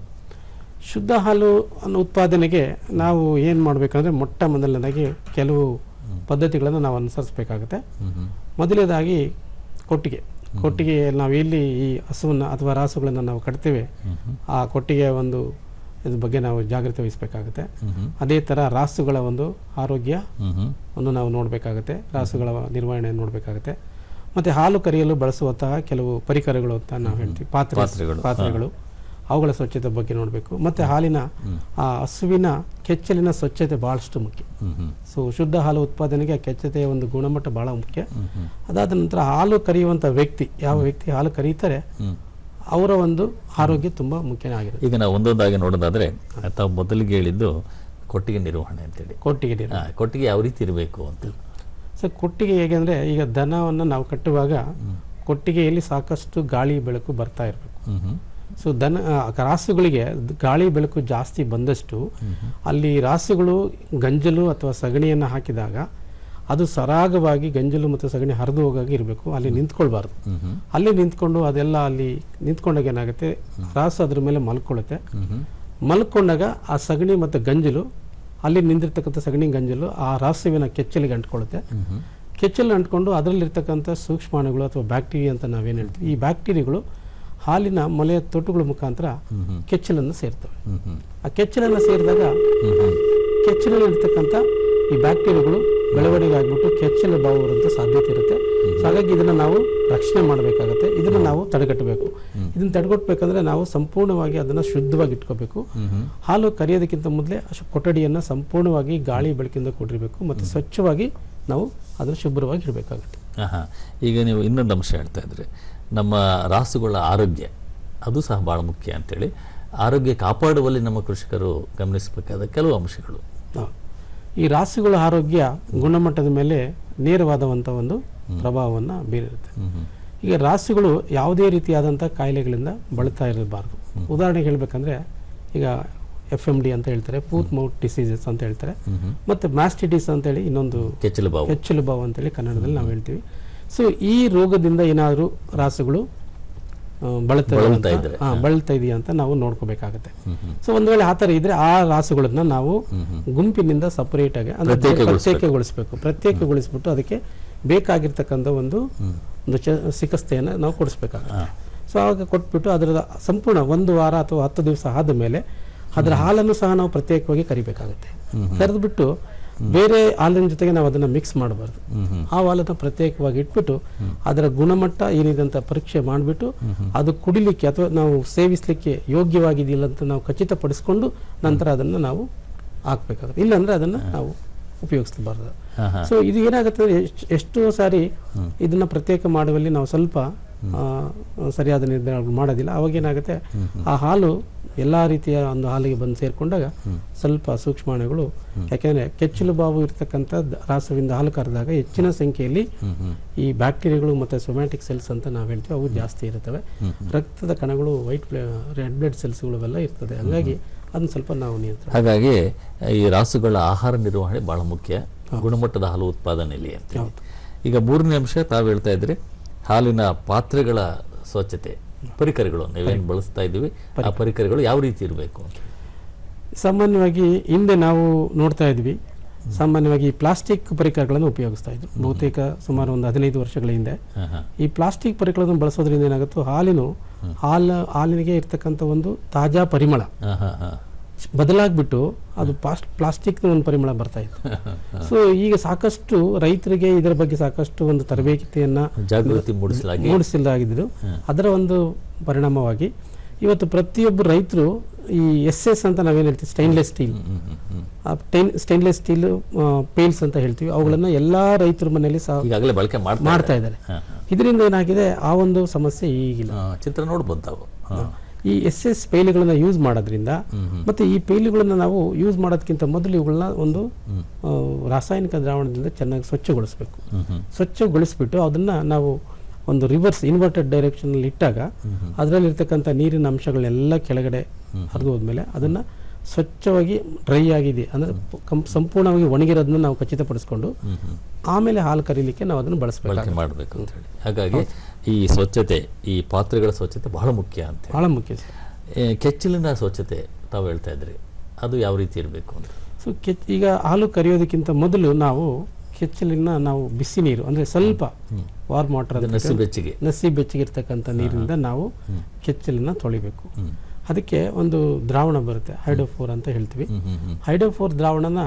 S5: ಶುದ್ಧ ಹಾಲು ಅನ್ನೋ ಉತ್ಪಾದನೆಗೆ ನಾವು ಏನು ಮಾಡಬೇಕಂದ್ರೆ ಮೊಟ್ಟ ಮೊದಲನೇದಾಗಿ ಕೆಲವು ಪದ್ಧತಿಗಳನ್ನು ನಾವು ಅನುಸರಿಸಬೇಕಾಗುತ್ತೆ. ಮೊದಲನೇದಾಗಿ ಕೊಟ್ಟಿಗೆ ನಾವು ಎಲ್ಲಿ ಈ ಹಸುವನ್ನು ಅಥವಾ ರಾಸುಗಳನ್ನು ನಾವು ಕಟ್ತೇವೆ, ಆ ಕೊಟ್ಟಿಗೆಯ ಒಂದು ಇದ್ರ ಬಗ್ಗೆ ನಾವು ಜಾಗೃತಿ ವಹಿಸಬೇಕಾಗುತ್ತೆ. ಅದೇ ಥರ ರಾಸುಗಳ ಒಂದು ಆರೋಗ್ಯ ಒಂದು ನಾವು ನೋಡಬೇಕಾಗುತ್ತೆ, ರಾಸುಗಳ ನಿರ್ವಹಣೆ ನೋಡಬೇಕಾಗುತ್ತೆ. ಮತ್ತು ಹಾಲು ಕರೆಯಲು ಬಳಸುವಂತಹ ಕೆಲವು ಪರಿಕರಗಳು ಅಂತ ನಾವು ಹೇಳ್ತೀವಿ, ಪಾತ್ರೆಗಳು, ಅವುಗಳ ಸ್ವಚ್ಛತೆ ಬಗ್ಗೆ ನೋಡಬೇಕು. ಮತ್ತು ಹಾಲಿನ ಆ ಹಸುವಿನ ಕೆಚ್ಚಲಿನ ಸ್ವಚ್ಛತೆ ಭಾಳಷ್ಟು ಮುಖ್ಯ. ಸೊ ಶುದ್ಧ ಹಾಲು ಉತ್ಪಾದನೆಗೆ ಆ ಕೆಚ್ಚತೆಯ ಒಂದು ಗುಣಮಟ್ಟ ಭಾಳ ಮುಖ್ಯ. ಅದಾದ ನಂತರ ಹಾಲು ಕರೆಯುವಂಥ ಯಾವ ವ್ಯಕ್ತಿ ಹಾಲು ಕರೀತಾರೆ ಅವರ ಒಂದು ಆರೋಗ್ಯ ತುಂಬ ಮುಖ್ಯನೇ ಆಗಿರುತ್ತೆ.
S4: ಈಗ ನಾವು ಒಂದೊಂದಾಗಿ ನೋಡೋದಾದ್ರೆ ತಾವು ಮೊದಲಿಗೆ ಹೇಳಿದ್ದು ಕೊಟ್ಟಿಗೆ ನಿರ್ವಹಣೆ ಅಂತೇಳಿ. ಕೊಟ್ಟಿಗೆ ಯಾವ ರೀತಿ ಇರಬೇಕು ಅಂತ?
S5: ಸೊ ಕೊಟ್ಟಿಗೆ ಹೇಗೆ ಅಂದರೆ, ಈಗ ದನವನ್ನು ನಾವು ಕಟ್ಟುವಾಗ ಕೊಟ್ಟಿಗೆಯಲ್ಲಿ ಸಾಕಷ್ಟು ಗಾಳಿ ಬೆಳಕು ಬರ್ತಾ ಇರಬೇಕು. ಸೊ ರಾಸುಗಳಿಗೆ ಗಾಳಿ ಬೆಳಕು ಜಾಸ್ತಿ ಬಂದಷ್ಟು ಅಲ್ಲಿ ರಾಸುಗಳು ಗಂಜಲು ಅಥವಾ ಸಗಣಿಯನ್ನು ಹಾಕಿದಾಗ ಅದು ಸರಾಗವಾಗಿ ಗಂಜಲು ಮತ್ತು ಸಗಣಿ ಹರಿದು ಹೋಗಾಗಿ ಇರಬೇಕು, ಅಲ್ಲಿ ನಿಂತ್ಕೊಳ್ಬಾರ್ದು. ಅಲ್ಲಿ ನಿಂತ್ಕೊಂಡು ಅದೆಲ್ಲ ಅಲ್ಲಿ ನಿಂತ್ಕೊಂಡಾಗ ಏನಾಗುತ್ತೆ, ರಾಸು ಅದ್ರ ಮೇಲೆ ಮಲ್ಕೊಳ್ಳುತ್ತೆ. ಮಲ್ಕೊಂಡಾಗ ಆ ಸಗಣಿ ಮತ್ತು ಗಂಜಲು, ಅಲ್ಲಿ ನಿಂತಿರ್ತಕ್ಕಂಥ ಸಗಣಿ ಗಂಜಲು ಆ ರಾಸುವಿನ ಕೆಚ್ಚಲಿಗೆ ಅಂಟ್ಕೊಳ್ಳುತ್ತೆ. ಕೆಚ್ಚಲು ಅಂಟ್ಕೊಂಡು ಅದರಲ್ಲಿರ್ತಕ್ಕಂಥ ಸೂಕ್ಷ್ಮಾಣುಗಳು ಅಥವಾ ಬ್ಯಾಕ್ಟೀರಿಯಾ ಅಂತ ನಾವೇನು ಹೇಳ್ತೀವಿ, ಈ ಬ್ಯಾಕ್ಟೀರಿಯಾಗಳು ಹಾಲಿನ ಮೊಲೆಯ ತೊಟ್ಟುಗಳ ಮುಖಾಂತರ ಕೆಚ್ಚಲನ್ನು ಸೇರ್ತವೆ. ಆ ಕೆಚ್ಚಲನ್ನು ಸೇರಿದಾಗ ಕೆಚ್ಚಲಲ್ಲಿರ್ತಕ್ಕಂಥ ಈ ಬ್ಯಾಕ್ಟೀರಿಯಾಗಳು ಬೆಳವಣಿಗೆ ಆಗಿಬಿಟ್ಟು ಕೆಚ್ಚಲ ಬಾವು ಬರುವಂಥ ಸಾಧ್ಯತೆ ಇರುತ್ತೆ. ಸೊ ಹಾಗಾಗಿ ಇದನ್ನು ನಾವು ರಕ್ಷಣೆ ಮಾಡಬೇಕಾಗತ್ತೆ, ಇದನ್ನು ನಾವು ತಡೆಗಟ್ಟಬೇಕು. ಇದನ್ನು ತಡೆಗಟ್ಟಬೇಕಂದ್ರೆ ನಾವು ಸಂಪೂರ್ಣವಾಗಿ ಅದನ್ನು ಶುದ್ಧವಾಗಿ ಇಟ್ಕೋಬೇಕು. ಹಾಲು ಕರಿಯೋದಕ್ಕಿಂತ ಮೊದಲೇ ಕೊಠಡಿಯನ್ನು ಸಂಪೂರ್ಣವಾಗಿ ಗಾಳಿ ಬೆಳಕಿಂದ ಕೂಡಿರಬೇಕು ಮತ್ತು ಸ್ವಚ್ಛವಾಗಿ ನಾವು ಅದನ್ನು ಶುಭ್ರವಾಗಿ ಇಡಬೇಕಾಗುತ್ತೆ.
S4: ಈಗ ನೀವು ಇನ್ನೊಂದು ಅಂಶ ಹೇಳ್ತಾ ಇದ್ರಿ, ನಮ್ಮ ರಾಸುಗಳ ಆರೋಗ್ಯ ಅದು ಸಹ ಭಾಳ ಮುಖ್ಯ ಅಂತೇಳಿ. ಆರೋಗ್ಯ ಕಾಪಾಡುವಲ್ಲಿ ನಮ್ಮ ಕೃಷಿಕರು ಗಮನಿಸಬೇಕಾದ ಕೆಲವು ಅಂಶಗಳು.
S5: ಈ ರಾಸುಗಳ ಆರೋಗ್ಯ ಗುಣಮಟ್ಟದ ಮೇಲೆ ನೇರವಾದಂಥ ಒಂದು ಪ್ರಭಾವವನ್ನು ಬೀರಿರುತ್ತೆ. ಈಗ ರಾಸುಗಳು ಯಾವುದೇ ರೀತಿಯಾದಂಥ ಕಾಯಿಲೆಗಳಿಂದ ಬಳಲ್ತಾ ಇರಬಾರ್ದು. ಉದಾಹರಣೆಗೆ ಹೇಳಬೇಕಂದ್ರೆ ಈಗ FMD ಅಂತ ಹೇಳ್ತಾರೆ, ಫೂಟ್ ಮೌತ್ ಡಿಸೀಸಸ್ ಅಂತ ಹೇಳ್ತಾರೆ, ಮತ್ತು ಮ್ಯಾಸ್ಟಿಟಿಸ್ ಅಂತೇಳಿ ಇನ್ನೊಂದು ಕೆಚ್ಚಲು ಬಾವು ಅಂತೇಳಿ ಕನ್ನಡದಲ್ಲಿ ನಾವು ಹೇಳ್ತೀವಿ. ಸೊ ಈ ರೋಗದಿಂದ ಏನಾದರೂ ರಾಸುಗಳು ಬಳಲ್ತಾ ಇದೆಯಾ ಅಂತ ನಾವು ನೋಡ್ಕೋಬೇಕಾಗತ್ತೆ. ಸೊ ಒಂದು ವೇಳೆ ಆ ಥರ ಇದ್ರೆ ಆ ರಾಸುಗಳನ್ನ ನಾವು ಗುಂಪಿನಿಂದ ಸಪರೇಟ್ ಆಗಿ ಪ್ರತ್ಯೇಕಗೊಳಿಸ್ಬಿಟ್ಟು ಅದಕ್ಕೆ ಬೇಕಾಗಿರ್ತಕ್ಕಂಥ ಒಂದು ಚಿಕಿತ್ಸೆಯನ್ನು ನಾವು ಕೊಡಿಸ್ಬೇಕಾಗುತ್ತೆ. ಸೊ ಆವಾಗ ಕೊಟ್ಬಿಟ್ಟು ಅದರ ಸಂಪೂರ್ಣ 1 ವಾರ ಅಥವಾ 10 ದಿವಸ ಆದ ಮೇಲೆ ಅದರ ಹಾಲನ್ನು ಸಹ ನಾವು ಪ್ರತ್ಯೇಕವಾಗಿ ಕರಿಬೇಕಾಗುತ್ತೆ. ಕರೆದ್ಬಿಟ್ಟು ಬೇರೆ ಹಾಲಿನ ಜೊತೆಗೆ ನಾವು ಅದನ್ನು ಮಿಕ್ಸ್ ಮಾಡಬಾರ್ದು. ಆ ಹಾಲನ್ನು ಪ್ರತ್ಯೇಕವಾಗಿ ಇಟ್ಬಿಟ್ಟು ಅದರ ಗುಣಮಟ್ಟ ಏನಿದೆ ಅಂತ ಪರೀಕ್ಷೆ ಮಾಡಿಬಿಟ್ಟು ಅದು ಕುಡಿಲಿಕ್ಕೆ ಅಥವಾ ನಾವು ಸೇವಿಸಲಿಕ್ಕೆ ಯೋಗ್ಯವಾಗಿದೆಯಿಲ್ಲ ಅಂತ ನಾವು ಖಚಿತಪಡಿಸ್ಕೊಂಡು ನಂತರ ಅದನ್ನು ನಾವು ಹಾಕ್ಬೇಕಾಗುತ್ತೆ. ಇಲ್ಲಾಂದ್ರೆ ಅದನ್ನು ನಾವು ಉಪಯೋಗಿಸಬಾರ್ದು. ಸೊ ಇದು ಏನಾಗುತ್ತೆ ಅಂದರೆ ಎಷ್ಟೋ ಸಾರಿ ಇದನ್ನ ಪ್ರತ್ಯೇಕ ಮಾಡುವಲ್ಲಿ ನಾವು ಸ್ವಲ್ಪ ಸರಿಯಾದ ನಿರ್ಧಾರ ಮಾಡೋದಿಲ್ಲ. ಅವಾಗೇನಾಗುತ್ತೆ, ಆ ಹಾಲು ಎಲ್ಲ ರೀತಿಯ ಒಂದು ಹಾಲಿಗೆ ಬಂದು ಸೇರಿಕೊಂಡಾಗ ಸ್ವಲ್ಪ ಸೂಕ್ಷ್ಮಾಣುಗಳು, ಯಾಕೆಂದರೆ ಕೆಚ್ಚಲು ಬಾವು ಇರ್ತಕ್ಕಂಥ ರಾಸವಿಂದ ಹಾಲು ಕರೆದಾಗ ಹೆಚ್ಚಿನ ಸಂಖ್ಯೆಯಲ್ಲಿ ಈ ಬ್ಯಾಕ್ಟೀರಿಯಾಗಳು ಮತ್ತು ಸೊಮ್ಯಾಟಿಕ್ ಸೆಲ್ಸ್ ಅಂತ ನಾವು ಹೇಳ್ತೀವಿ, ಅವು ಜಾಸ್ತಿ ಇರ್ತವೆ. ರಕ್ತದ ಕಣಗಳು, ರೆಡ್ ಬ್ಲಡ್ ಸೆಲ್ಸ್ಗಳು ಎಲ್ಲ ಇರ್ತದೆ. ಹಾಗಾಗಿ ಅದನ್ನ ಸ್ವಲ್ಪ ನಾವು ನಿಯಂತ್ರಣ.
S4: ಹಾಗಾಗಿ ಈ ರಾಸುಗಳ ಆಹಾರ ನಿರ್ವಹಣೆ ಬಹಳ ಮುಖ್ಯ ಗುಣಮಟ್ಟದ ಹಾಲು ಉತ್ಪಾದನೆಯಲ್ಲಿ ಅಂತ. ಈಗ 3ನೇ ಅಂಶ ತಾವು ಹೇಳ್ತಾ ಇದ್ರಿ, ಹಾಲಿನ ಪಾತ್ರೆಗಳ ಸ್ವಚ್ಛತೆ, ಪರಿಕರಗಳು ನೀವೇನು ಬಳಸ್ತಾ ಇದ್ದೀವಿ ಆ ಪರಿಕರಗಳು ಯಾವ ರೀತಿ ಇರಬೇಕು ಅಂತ.
S5: ಸಾಮಾನ್ಯವಾಗಿ ಹಿಂದೆ ನಾವು ನೋಡ್ತಾ ಇದ್ವಿ, ಸಾಮಾನ್ಯವಾಗಿ ಪ್ಲಾಸ್ಟಿಕ್ ಪರಿಕರಗಳನ್ನು ಉಪಯೋಗಿಸ್ತಾ ಇದ್ರು. ಬಹುತೇಕ ಸುಮಾರು ಒಂದು 15 ವರ್ಷಗಳ ಹಿಂದೆ ಈ ಪ್ಲಾಸ್ಟಿಕ್ ಪರಿಕರಗಳನ್ನು ಬಳಸೋದ್ರಿಂದ ಏನಾಗುತ್ತೋ ಹಾಲಿಗೆ ಇರ್ತಕ್ಕಂಥ ಒಂದು ತಾಜಾ ಪರಿಮಳ ಬದಲಾಗ್ಬಿಟ್ಟು ಅದು ಪ್ಲಾಸ್ಟಿಕ್ ಒಂದು ಪರಿಮಳ ಬರ್ತಾ ಇತ್ತು. ಸೊ ಈಗ ಸಾಕಷ್ಟು ರೈತರಿಗೆ ಇದರ ಬಗ್ಗೆ ಸಾಕಷ್ಟು ಒಂದು ತರಬೇತಿಯನ್ನ
S4: ಜಾಗೃತಿ
S5: ಮೂಡಿಸಲಾಗಿದ್ದು, ಅದರ ಒಂದು ಪರಿಣಾಮವಾಗಿ ಇವತ್ತು ಪ್ರತಿಯೊಬ್ಬ ರೈತರು ಈ SS ಅಂತ ನಾವೇನು ಹೇಳ್ತೀವಿ, ಸ್ಟೈನ್ಲೆಸ್ ಸ್ಟೀಲ್ ಪೇಲ್ಸ್ ಅಂತ ಹೇಳ್ತೀವಿ, ಅವುಗಳನ್ನ ಎಲ್ಲಾ ರೈತರ ಮನೆಯಲ್ಲಿ
S4: ಬಳಕೆ
S5: ಮಾಡ್ತಾ ಇದ್ದಾರೆ. ಇದರಿಂದ ಏನಾಗಿದೆ, ಆ ಒಂದು ಸಮಸ್ಯೆ ಈಗಿಲ್ಲ.
S4: ಚಿತ್ರ ನೋಡ್ಬೋದು.
S5: ಈ SS ಪೈಲುಗಳನ್ನ ಯೂಸ್ ಮಾಡೋದ್ರಿಂದ ಮತ್ತೆ ಈ ಪೈಲುಗಳನ್ನ ನಾವು ಯೂಸ್ ಮಾಡೋದಕ್ಕಿಂತ ಮೊದಲು ಇವುಗಳನ್ನ ಒಂದು ರಾಸಾಯನಿಕ ದ್ರಾವಣದಿಂದ ಚೆನ್ನಾಗಿ ಸ್ವಚ್ಛಗೊಳಿಸ್ಬಿಟ್ಟು ಅದನ್ನ ನಾವು ಒಂದು ರಿವರ್ಸ್ ಇನ್ವರ್ಟೆಡ್ ಡೈರೆಕ್ಷನ್ ಅಲ್ಲಿ ಇಟ್ಟಾಗ ಅದರಲ್ಲಿರ್ತಕ್ಕಂಥ ನೀರಿನ ಅಂಶಗಳೆಲ್ಲ ಕೆಳಗಡೆ ಹರಿದು ಹೋದ್ಮೇಲೆ ಅದನ್ನ ಸ್ವಚ್ಛವಾಗಿ ಡ್ರೈ ಆಗಿದೆ ಅಂದ್ರೆ ಸಂಪೂರ್ಣವಾಗಿ ಒಣಗಿರೋದನ್ನ ನಾವು ಖಚಿತಪಡಿಸ್ಕೊಂಡು ಆಮೇಲೆ ಹಾಲು ಕರೀಲಿಕ್ಕೆ ನಾವು ಅದನ್ನು
S4: ಮಾಡಬೇಕು ಅಂತ ಹೇಳಿ. ಹಾಗಾಗಿ ಈ ಸ್ವಚ್ಛತೆ, ಈ ಪಾತ್ರೆಗಳ ಸ್ವಚ್ಛತೆ ಬಹಳ ಮುಖ್ಯ ಅಂತ.
S5: ಬಹಳ ಮುಖ್ಯ.
S4: ಕೆಚ್ಚಲಿನ ಸ್ವಚ್ಛತೆ ತಾವು ಹೇಳ್ತಾ ಇದ್ರಿ, ಅದು ಯಾವ ರೀತಿ ಇರಬೇಕು ಅಂತ.
S5: ಸೊ ಈಗ ಹಾಲು ಕರಿಯೋದಕ್ಕಿಂತ ಮೊದಲು ನಾವು ಕೆಚ್ಚಲಿನ ನಾವು ಬಿಸಿ ನೀರು ಅಂದ್ರೆ ಸ್ವಲ್ಪ ವಾರ್ಮ್ ವಾಟರ್, ನಸಿ ಬೆಚ್ಚಗೆ ಇರ್ತಕ್ಕಂಥ ನೀರಿನಿಂದ ನಾವು ಕೆಚ್ಚಲನ್ನ ತೊಳಿಬೇಕು. ಅದಕ್ಕೆ ಒಂದು ದ್ರಾವಣ ಬರುತ್ತೆ, ಹೈಡ್ರೋಫೋರ್ ಅಂತ ಹೇಳ್ತೀವಿ. ಹೈಡ್ರೋಫೋರ್ ದ್ರಾವಣನ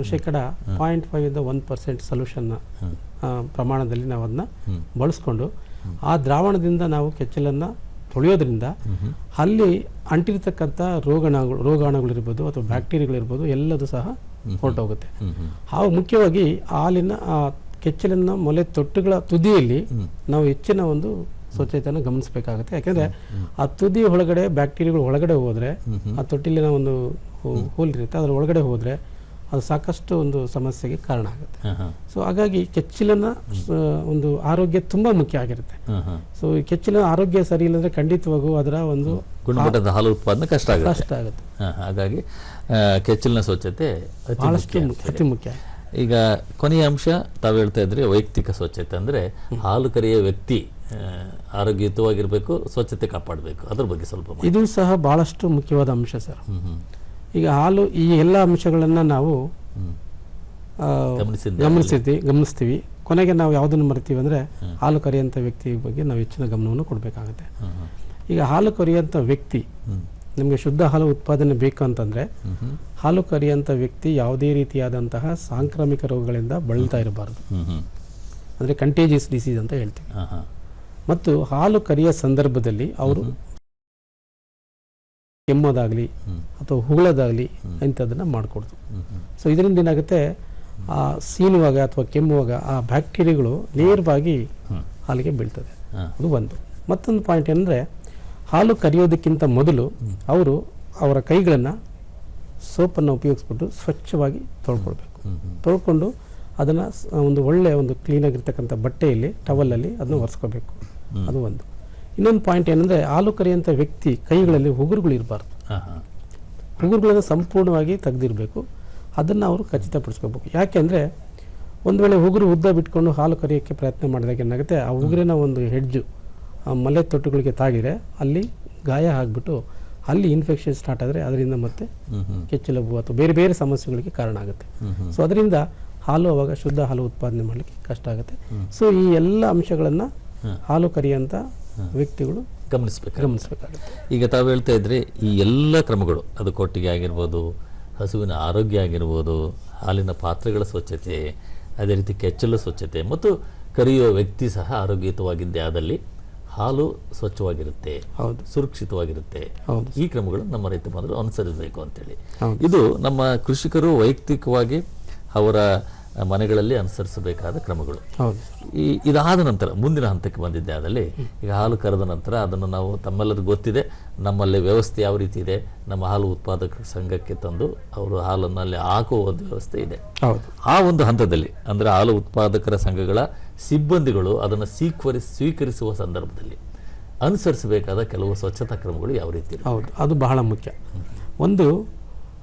S5: ಶೇಕಡ 0.5 ಇಂದ 1% ಸೊಲ್ಯೂಷನ್ ಪ್ರಮಾಣದಲ್ಲಿ ನಾವು ಅದನ್ನ ಬಳಸ್ಕೊಂಡು ಆ ದ್ರಾವಣದಿಂದ ನಾವು ಕೆಚ್ಚಲನ್ನ ತೊಳೆಯೋದ್ರಿಂದ ಅಲ್ಲಿ ಅಂಟಿರ್ತಕ್ಕಂಥ ರೋಗಾಣುಗಳಿರ್ಬೋದು ಅಥವಾ ಬ್ಯಾಕ್ಟೀರಿಯಾಗಳಿರ್ಬೋದು ಎಲ್ಲದೂ ಸಹ ಹೊರಟೋಗುತ್ತೆ. ಹಾಗೂ ಮುಖ್ಯವಾಗಿ ಹಾಲಿನ ಕೆಚ್ಚಲಿನ ಮೊಲೆ ತೊಟ್ಟುಗಳ ತುದಿಯಲ್ಲಿ ನಾವು ಹೆಚ್ಚಿನ ಒಂದು ಸ್ವಚ್ಛತೆಯನ್ನು ಗಮನಿಸಬೇಕಾಗುತ್ತೆ. ಯಾಕಂದ್ರೆ ಆ ತುದಿ ಒಳಗಡೆ ಬ್ಯಾಕ್ಟೀರಿಯಾಗಳು ಒಳಗಡೆ ಹೋದ್ರೆ, ಆ ತೊಟ್ಟಿಲಿನ ಒಂದು ಹೋಲ್ ಇರುತ್ತೆ, ಅದ್ರ ಒಳಗಡೆ ಹೋದ್ರೆ ಅದು ಸಾಕಷ್ಟು ಒಂದು ಸಮಸ್ಯೆಗೆ ಕಾರಣ ಆಗುತ್ತೆ. ಸೊ ಹಾಗಾಗಿ ಕೆಚ್ಚಲಿನ ಒಂದು ಆರೋಗ್ಯ ತುಂಬಾ ಮುಖ್ಯ ಆಗಿರುತ್ತೆ. ಸೊ ಈ ಕೆಚ್ಚಲಿನ ಆರೋಗ್ಯ ಸರಿ ಇಲ್ಲಂದ್ರೆ ಖಂಡಿತವಾಗೂ ಅದರ ಒಂದು
S4: ಗುಣಮಟ್ಟದ ಹಾಲು ಉತ್ಪಾದನೆ ಕಷ್ಟ ಆಗುತ್ತೆ.
S5: ಹಾಗಾಗಿ
S4: ಕೆಚ್ಚಲಿನ ಸ್ವಚ್ಛತೆ
S5: ಬಹಳಷ್ಟು ಅತಿ ಮುಖ್ಯ.
S4: ಈಗ ಕೊನೆಯ ಅಂಶ ತಾವು ಹೇಳ್ತಾ ಇದ್ರಿ ವೈಯಕ್ತಿಕ ಸ್ವಚ್ಛತೆ ಅಂದರೆ ಹಾಲು ಕರೆಯುವ ವ್ಯಕ್ತಿ ಆರೋಗ್ಯಯುತವಾಗಿರಬೇಕು, ಸ್ವಚ್ಛತೆ ಕಾಪಾಡಬೇಕು, ಅದ್ರ ಬಗ್ಗೆ ಸ್ವಲ್ಪ ಮಾಹಿತಿ.
S5: ಇದು ಸಹ ಬಹಳಷ್ಟು ಮುಖ್ಯವಾದ ಅಂಶ ಸರ್.
S4: ಹ್ಮ್ ಹ್ಮ್.
S5: ಈಗ ಹಾಲು ಈ ಎಲ್ಲ ಅಂಶಗಳನ್ನು ನಾವು ಗಮನಿಸ್ತೀವಿ. ಕೊನೆಗೆ ನಾವು ಯಾವುದನ್ನು ಮರಿತೀವಿ ಅಂದರೆ ಹಾಲು ಕರೆಯುವಂಥ ವ್ಯಕ್ತಿ ಬಗ್ಗೆ ನಾವು ಹೆಚ್ಚಿನ ಗಮನವನ್ನು ಕೊಡಬೇಕಾಗುತ್ತೆ. ಈಗ ಹಾಲು ಕರೆಯುವಂಥ ವ್ಯಕ್ತಿ, ನಮಗೆ ಶುದ್ಧ ಹಾಲು ಉತ್ಪಾದನೆ ಬೇಕು ಅಂತಂದರೆ ಹಾಲು ಕರೆಯುವಂಥ ವ್ಯಕ್ತಿ ಯಾವುದೇ ರೀತಿಯಾದಂತಹ ಸಾಂಕ್ರಾಮಿಕ ರೋಗಗಳಿಂದ ಬಳಲ್ತಾ ಇರಬಾರ್ದು, ಅಂದರೆ ಕಂಟೇಜಿಯಸ್ ಡಿಸೀಸ್ ಅಂತ ಹೇಳ್ತೀವಿ. ಮತ್ತು ಹಾಲು ಕರೆಯ ಸಂದರ್ಭದಲ್ಲಿ ಅವರು ಕೆಮ್ಮೋದಾಗಲಿ ಅಥವಾ ಹುಗಳೋದಾಗಲಿ ಇಂಥದ್ದನ್ನು ಮಾಡಿಕೊಡ್ತು. ಸೊ ಇದರಿಂದ ಏನಾಗುತ್ತೆ, ಆ ಸೀನುವಾಗ ಅಥವಾ ಕೆಮ್ಮುವಾಗ ಆ ಬ್ಯಾಕ್ಟೀರಿಯಾಗಳು ನೇರವಾಗಿ ಹಾಲಿಗೆ ಬೀಳ್ತದೆ. ಅದು ಒಂದು. ಮತ್ತೊಂದು ಪಾಯಿಂಟ್ ಏನಂದರೆ, ಹಾಲು ಕರೆಯೋದಕ್ಕಿಂತ ಮೊದಲು ಅವರು ಅವರ ಕೈಗಳನ್ನು ಸೋಪನ್ನು ಉಪಯೋಗಿಸ್ಬಿಟ್ಟು ಸ್ವಚ್ಛವಾಗಿ ತೊಳ್ಕೊಳ್ಬೇಕು. ತೊಳ್ಕೊಂಡು ಅದನ್ನು ಒಂದು ಒಳ್ಳೆಯ ಒಂದು ಕ್ಲೀನಾಗಿರ್ತಕ್ಕಂಥ ಬಟ್ಟೆಯಲ್ಲಿ ಟವಲಲ್ಲಿ ಅದನ್ನು ಒರೆಸ್ಕೋಬೇಕು. ಅದು ಒಂದು. ಇನ್ನೊಂದು ಪಾಯಿಂಟ್ ಏನಂದರೆ, ಹಾಲು ಕರೆಯುವಂಥ ವ್ಯಕ್ತಿ ಕೈಗಳಲ್ಲಿ ಉಗುರುಗಳು ಇರಬಾರ್ದು. ಉಗುರುಗಳನ್ನು ಸಂಪೂರ್ಣವಾಗಿ ತೆಗೆದಿರಬೇಕು. ಅದನ್ನು ಅವರು ಖಚಿತಪಡಿಸ್ಕೋಬೇಕು. ಯಾಕೆಂದರೆ ಒಂದು ವೇಳೆ ಉಗುರು ಉದ್ದ ಬಿಟ್ಕೊಂಡು ಹಾಲು ಕರೆಯೋಕ್ಕೆ ಪ್ರಯತ್ನ ಮಾಡಿದಾಗ ಏನಾಗುತ್ತೆ, ಆ ಉಗುರಿನ ಒಂದು ಹೆಡ್ಜು ಆ ಮಲೆ ತೊಟ್ಟುಗಳಿಗೆ ತಾಗಿದರೆ ಅಲ್ಲಿ ಗಾಯ ಆಗಿಬಿಟ್ಟು ಅಲ್ಲಿ ಇನ್ಫೆಕ್ಷನ್ ಸ್ಟಾರ್ಟ್ ಆದರೆ ಅದರಿಂದ ಮತ್ತೆ ಕೆಚ್ಚಲುಬು ಅಥವಾ ಬೇರೆ ಬೇರೆ ಸಮಸ್ಯೆಗಳಿಗೆ ಕಾರಣ ಆಗುತ್ತೆ. ಸೊ ಅದರಿಂದ ಹಾಲು ಅವಾಗ ಶುದ್ಧ ಹಾಲು ಉತ್ಪಾದನೆ ಮಾಡಲಿಕ್ಕೆ ಕಷ್ಟ ಆಗುತ್ತೆ. ಸೊ ಈ ಎಲ್ಲ ಅಂಶಗಳನ್ನು ಹಾಲು ಕರೆಯುವಂಥ ವ್ಯಕ್ತಿಗಳು ಗಮನಿಸಬೇಕಾಗುತ್ತೆ.
S4: ಈಗ ತಾವು ಹೇಳ್ತಾ ಇದ್ರೆ ಈ ಎಲ್ಲ ಕ್ರಮಗಳು, ಅದು ಕೊಟ್ಟಿಗೆ ಆಗಿರ್ಬೋದು, ಹಸುವಿನ ಆರೋಗ್ಯ ಆಗಿರ್ಬೋದು, ಹಾಲಿನ ಪಾತ್ರೆಗಳ ಸ್ವಚ್ಛತೆ, ಅದೇ ರೀತಿ ಕೆಚ್ಚಲು ಸ್ವಚ್ಛತೆ ಮತ್ತು ಕರೆಯುವ ವ್ಯಕ್ತಿ ಸಹ ಆರೋಗ್ಯಯುತವಾಗಿದ್ದೇ ಆದಲ್ಲಿ ಹಾಲು ಸ್ವಚ್ಛವಾಗಿರುತ್ತೆ, ಸುರಕ್ಷಿತವಾಗಿರುತ್ತೆ. ಈ ಕ್ರಮಗಳು ನಮ್ಮ ರೈತ ಬಾಂಧವರು ಅನುಸರಿಸಬೇಕು ಅಂತೇಳಿ. ಇದು ನಮ್ಮ ಕೃಷಿಕರು ವೈಯಕ್ತಿಕವಾಗಿ ಅವರ ಮನೆಗಳಲ್ಲಿ ಅನುಸರಿಸಬೇಕಾದ ಕ್ರಮಗಳು. ಇದಾದ ನಂತರ ಮುಂದಿನ ಹಂತಕ್ಕೆ ಬಂದಿದ್ದೆ ಆದಲ್ಲಿ, ಈಗ ಹಾಲು ಕರೆದ ನಂತರ ಅದನ್ನು ನಾವು ತಮ್ಮೆಲ್ಲರಿಗೂ ಗೊತ್ತಿದೆ, ನಮ್ಮಲ್ಲಿ ವ್ಯವಸ್ಥೆ ಯಾವ ರೀತಿ ಇದೆ, ನಮ್ಮ ಹಾಲು ಉತ್ಪಾದಕರ ಸಂಘಕ್ಕೆ ತಂದು ಅವರು ಹಾಲನ್ನು ಅಲ್ಲಿ ಹಾಕುವ ಒಂದು ವ್ಯವಸ್ಥೆ ಇದೆ. ಆ ಒಂದು ಹಂತದಲ್ಲಿ ಅಂದರೆ ಹಾಲು ಉತ್ಪಾದಕರ ಸಂಘಗಳ ಸಿಬ್ಬಂದಿಗಳು ಅದನ್ನು ಸ್ವೀಕರಿಸುವ ಸಂದರ್ಭದಲ್ಲಿ ಅನುಸರಿಸಬೇಕಾದ ಕೆಲವು ಸ್ವಚ್ಛತಾ ಕ್ರಮಗಳು ಯಾವ ರೀತಿ?
S5: ಅದು ಬಹಳ ಮುಖ್ಯ. ಒಂದು,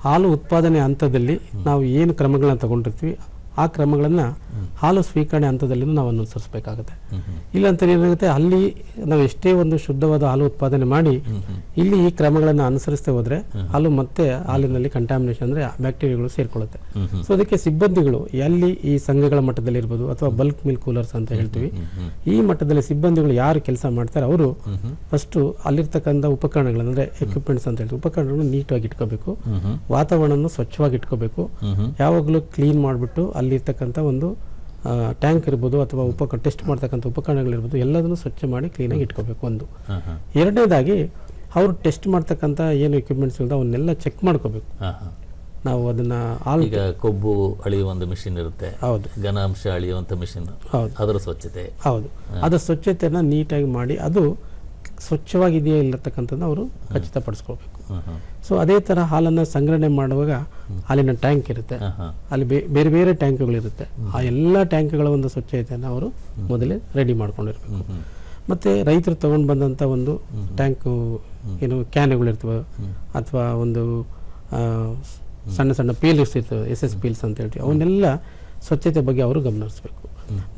S5: ಹಾಲು ಉತ್ಪಾದನೆ ಹಂತದಲ್ಲಿ ನಾವು ಏನು ಕ್ರಮಗಳನ್ನ ತಗೊಂಡಿರ್ತೀವಿ ಆ ಕ್ರಮಗಳನ್ನು ಹಾಲು ಸ್ವೀಕರಣೆ ಹಂತದಲ್ಲಿ ನಾವು ಅನುಸರಿಸಬೇಕಾಗುತ್ತೆ. ಇಲ್ಲಾಂತ ಏನಾಗುತ್ತೆ, ಅಲ್ಲಿ ನಾವು ಎಷ್ಟೇ ಒಂದು ಶುದ್ಧವಾದ ಹಾಲು ಉತ್ಪಾದನೆ ಮಾಡಿ ಇಲ್ಲಿ ಈ ಕ್ರಮಗಳನ್ನು ಅನುಸರಿಸ್ತೇ ಹೋದ್ರೆ ಹಾಲು ಮತ್ತೆ ಹಾಲಿನಲ್ಲಿ ಕಂಟಾಮಿನೇಷನ್ ಅಂದರೆ ಬ್ಯಾಕ್ಟೀರಿಯಾಗಳು ಸೇರ್ಕೊಳ್ಳುತ್ತೆ. ಸೊ ಅದಕ್ಕೆ ಸಿಬ್ಬಂದಿಗಳು ಎಲ್ಲಿ ಈ ಸಂಘಗಳ ಮಟ್ಟದಲ್ಲಿ ಇರ್ಬೋದು ಅಥವಾ ಬಲ್ಕ್ ಮಿಲ್ಕ್ ಕೂಲರ್ಸ್ ಅಂತ ಹೇಳ್ತೀವಿ, ಈ ಮಟ್ಟದಲ್ಲಿ ಸಿಬ್ಬಂದಿಗಳು ಯಾರು ಕೆಲಸ ಮಾಡ್ತಾರೆ ಅವರು ಫಸ್ಟು ಅಲ್ಲಿರ್ತಕ್ಕಂಥ ಉಪಕರಣಗಳನ್ನು ಅಂದರೆ ಎಕ್ವಿಪ್ಮೆಂಟ್ಸ್ ಅಂತ ಹೇಳ್ತೀವಿ, ಉಪಕರಣಗಳನ್ನು ನೀಟಾಗಿ ಇಟ್ಕೋಬೇಕು, ವಾತಾವರಣವನ್ನು ಸ್ವಚ್ಛವಾಗಿ ಇಟ್ಕೋಬೇಕು, ಯಾವಾಗಲೂ ಕ್ಲೀನ್ ಮಾಡಿಬಿಟ್ಟು ಅಲ್ಲಿರ್ತಕ್ಕಂಥ ಒಂದು ಟ್ಯಾಂಕ್ ಇರ್ಬೋದು ಅಥವಾ ಟೆಸ್ಟ್ ಮಾಡ್ತಕ್ಕಂಥ ಉಪಕರಣಗಳಿರ್ಬೋದು ಎಲ್ಲದನ್ನು ಸ್ವಚ್ಛ ಮಾಡಿ ಕ್ಲೀನಾಗಿ ಇಟ್ಕೋಬೇಕು. ಒಂದು. ಎರಡನೇದಾಗಿ ಅವರು ಟೆಸ್ಟ್ ಮಾಡ್ತಕ್ಕಂಥ ಏನು ಎಕ್ವಿಪ್ಮೆಂಟ್ಸ್ ಇರ್ತದೆ ಅವನ್ನೆಲ್ಲ ಚೆಕ್ ಮಾಡ್ಕೋಬೇಕು. ನಾವು ಅದನ್ನ
S4: ಈಗ ಕೊಬ್ಬು ಅಳಿಯುವ ಒಂದು ಮಿಷಿನ್ ಇರುತ್ತೆ, ಘನಾಂಶ ಅಳಿಯುವಂಥ ಮಿಷಿನ್, ಅದರ ಸ್ವಚ್ಛತೆ,
S5: ಅದರ ಸ್ವಚ್ಛತೆಯನ್ನು ನೀಟಾಗಿ ಮಾಡಿ ಅದು ಸ್ವಚ್ಛವಾಗಿದೆಯಾ ಇಲ್ಲತಕ್ಕಂಥದ್ದು ಅವರು ಖಚಿತಪಡಿಸ್ಕೋಬೇಕು. ಸೊ ಅದೇ ಥರ ಹಾಲನ್ನು ಸಂಗ್ರಹಣೆ ಮಾಡುವಾಗ ಹಾಲಿನ ಟ್ಯಾಂಕ್ ಇರುತ್ತೆ, ಅಲ್ಲಿ ಬೇರೆ ಬೇರೆ ಟ್ಯಾಂಕ್ಗಳಿರುತ್ತೆ, ಆ ಎಲ್ಲ ಟ್ಯಾಂಕ್ಗಳ ಒಂದು ಸ್ವಚ್ಛತೆಯನ್ನು ಅವರು ಮೊದಲೇ ರೆಡಿ ಮಾಡ್ಕೊಂಡಿರ್ಬೇಕು. ಮತ್ತು ರೈತರು ತೊಗೊಂಡು ಬಂದಂಥ ಒಂದು ಟ್ಯಾಂಕು ಏನು ಕ್ಯಾನ್ಗಳಿರ್ತವೆ ಅಥವಾ ಒಂದು ಸಣ್ಣ ಸಣ್ಣ ಪೀಲ್ಸ್ ಇರ್ತವೆ, SS ಪೀಲ್ಸ್ ಅಂತ ಹೇಳ್ತೀವಿ, ಅವನ್ನೆಲ್ಲ ಸ್ವಚ್ಛತೆ ಬಗ್ಗೆ ಅವರು ಗಮನಿಸಬೇಕು.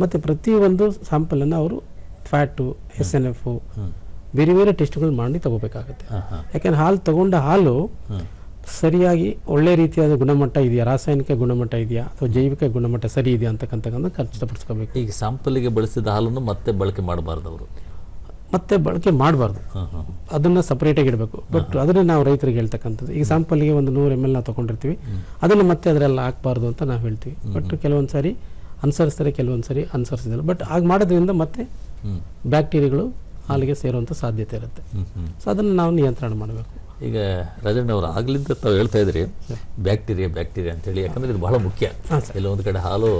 S5: ಮತ್ತು ಪ್ರತಿಯೊಂದು ಸ್ಯಾಂಪಲನ್ನು ಅವರು ಫ್ಯಾಟು, SNF ಬೇರೆ ಬೇರೆ ಟೆಸ್ಟ್ಗಳು ಮಾಡಿ ತಗೋಬೇಕಾಗುತ್ತೆ. ಯಾಕೆಂದ್ರೆ ಹಾಲು ತಗೊಂಡ ಹಾಲು ಸರಿಯಾಗಿ ಒಳ್ಳೆ ರೀತಿಯಾದ ಗುಣಮಟ್ಟ ಇದೆಯಾ, ರಾಸಾಯನಿಕ ಗುಣಮಟ್ಟ ಇದೆಯಾ ಅಥವಾ ಜೈವಿಕ ಗುಣಮಟ್ಟ ಸರಿ ಇದೆಯಾ ಅಂತಕ್ಕಂಥ ಖಚಿತಪಡಿಸ್ಕೋಬೇಕು.
S4: ಈಗ ಸ್ಯಾಂಪಲ್ಗೆ ಬಳಸಿದ ಹಾಲನ್ನು ಮತ್ತೆ ಬಳಕೆ ಮಾಡಬಾರ್ದು, ಅವರು
S5: ಮತ್ತೆ ಬಳಕೆ ಮಾಡಬಾರ್ದು, ಅದನ್ನು ಸಪ್ರೇಟಾಗಿ ಇಡಬೇಕು. ಬಟ್ ಅದನ್ನೇ ನಾವು ರೈತರಿಗೆ ಹೇಳ್ತಕ್ಕಂಥದ್ದು, ಈಗ ಸ್ಯಾಂಪಲ್ಗೆ ಒಂದು 100 ml ನಾವು ತೊಗೊಂಡಿರ್ತೀವಿ, ಅದನ್ನು ಮತ್ತೆ ಅದರೆಲ್ಲ ಹಾಕಬಾರ್ದು ಅಂತ ನಾವು ಹೇಳ್ತೀವಿ. ಬಟ್ ಕೆಲವೊಂದು ಸಾರಿ ಅನುಸರಿಸ್ತಾರೆ, ಕೆಲವೊಂದು ಸಾರಿ ಅನುಸರಿಸಿಲ್ಲ. ಬಟ್ ಹಾಗೆ ಮಾಡೋದ್ರಿಂದ ಮತ್ತೆ ಬ್ಯಾಕ್ಟೀರಿಯಾಗಳು ಹಾಲಿಗೆ ಸೇರುವಂಥ ಸಾಧ್ಯತೆ ಇರುತ್ತೆ. ಸೊ ಅದನ್ನು ನಾವು ನಿಯಂತ್ರಣ ಮಾಡಬೇಕು.
S4: ಈಗ ರಾಜಣ್ಣ ಅವರು ಆಗ್ಲಿಂದ ತಾವು ಹೇಳ್ತಾ ಇದ್ರಿ ಬ್ಯಾಕ್ಟೀರಿಯಾ ಅಂತೇಳಿ, ಯಾಕಂದರೆ ಇದು ಬಹಳ ಮುಖ್ಯ. ಎಲ್ಲ ಒಂದು ಕಡೆ ಹಾಲು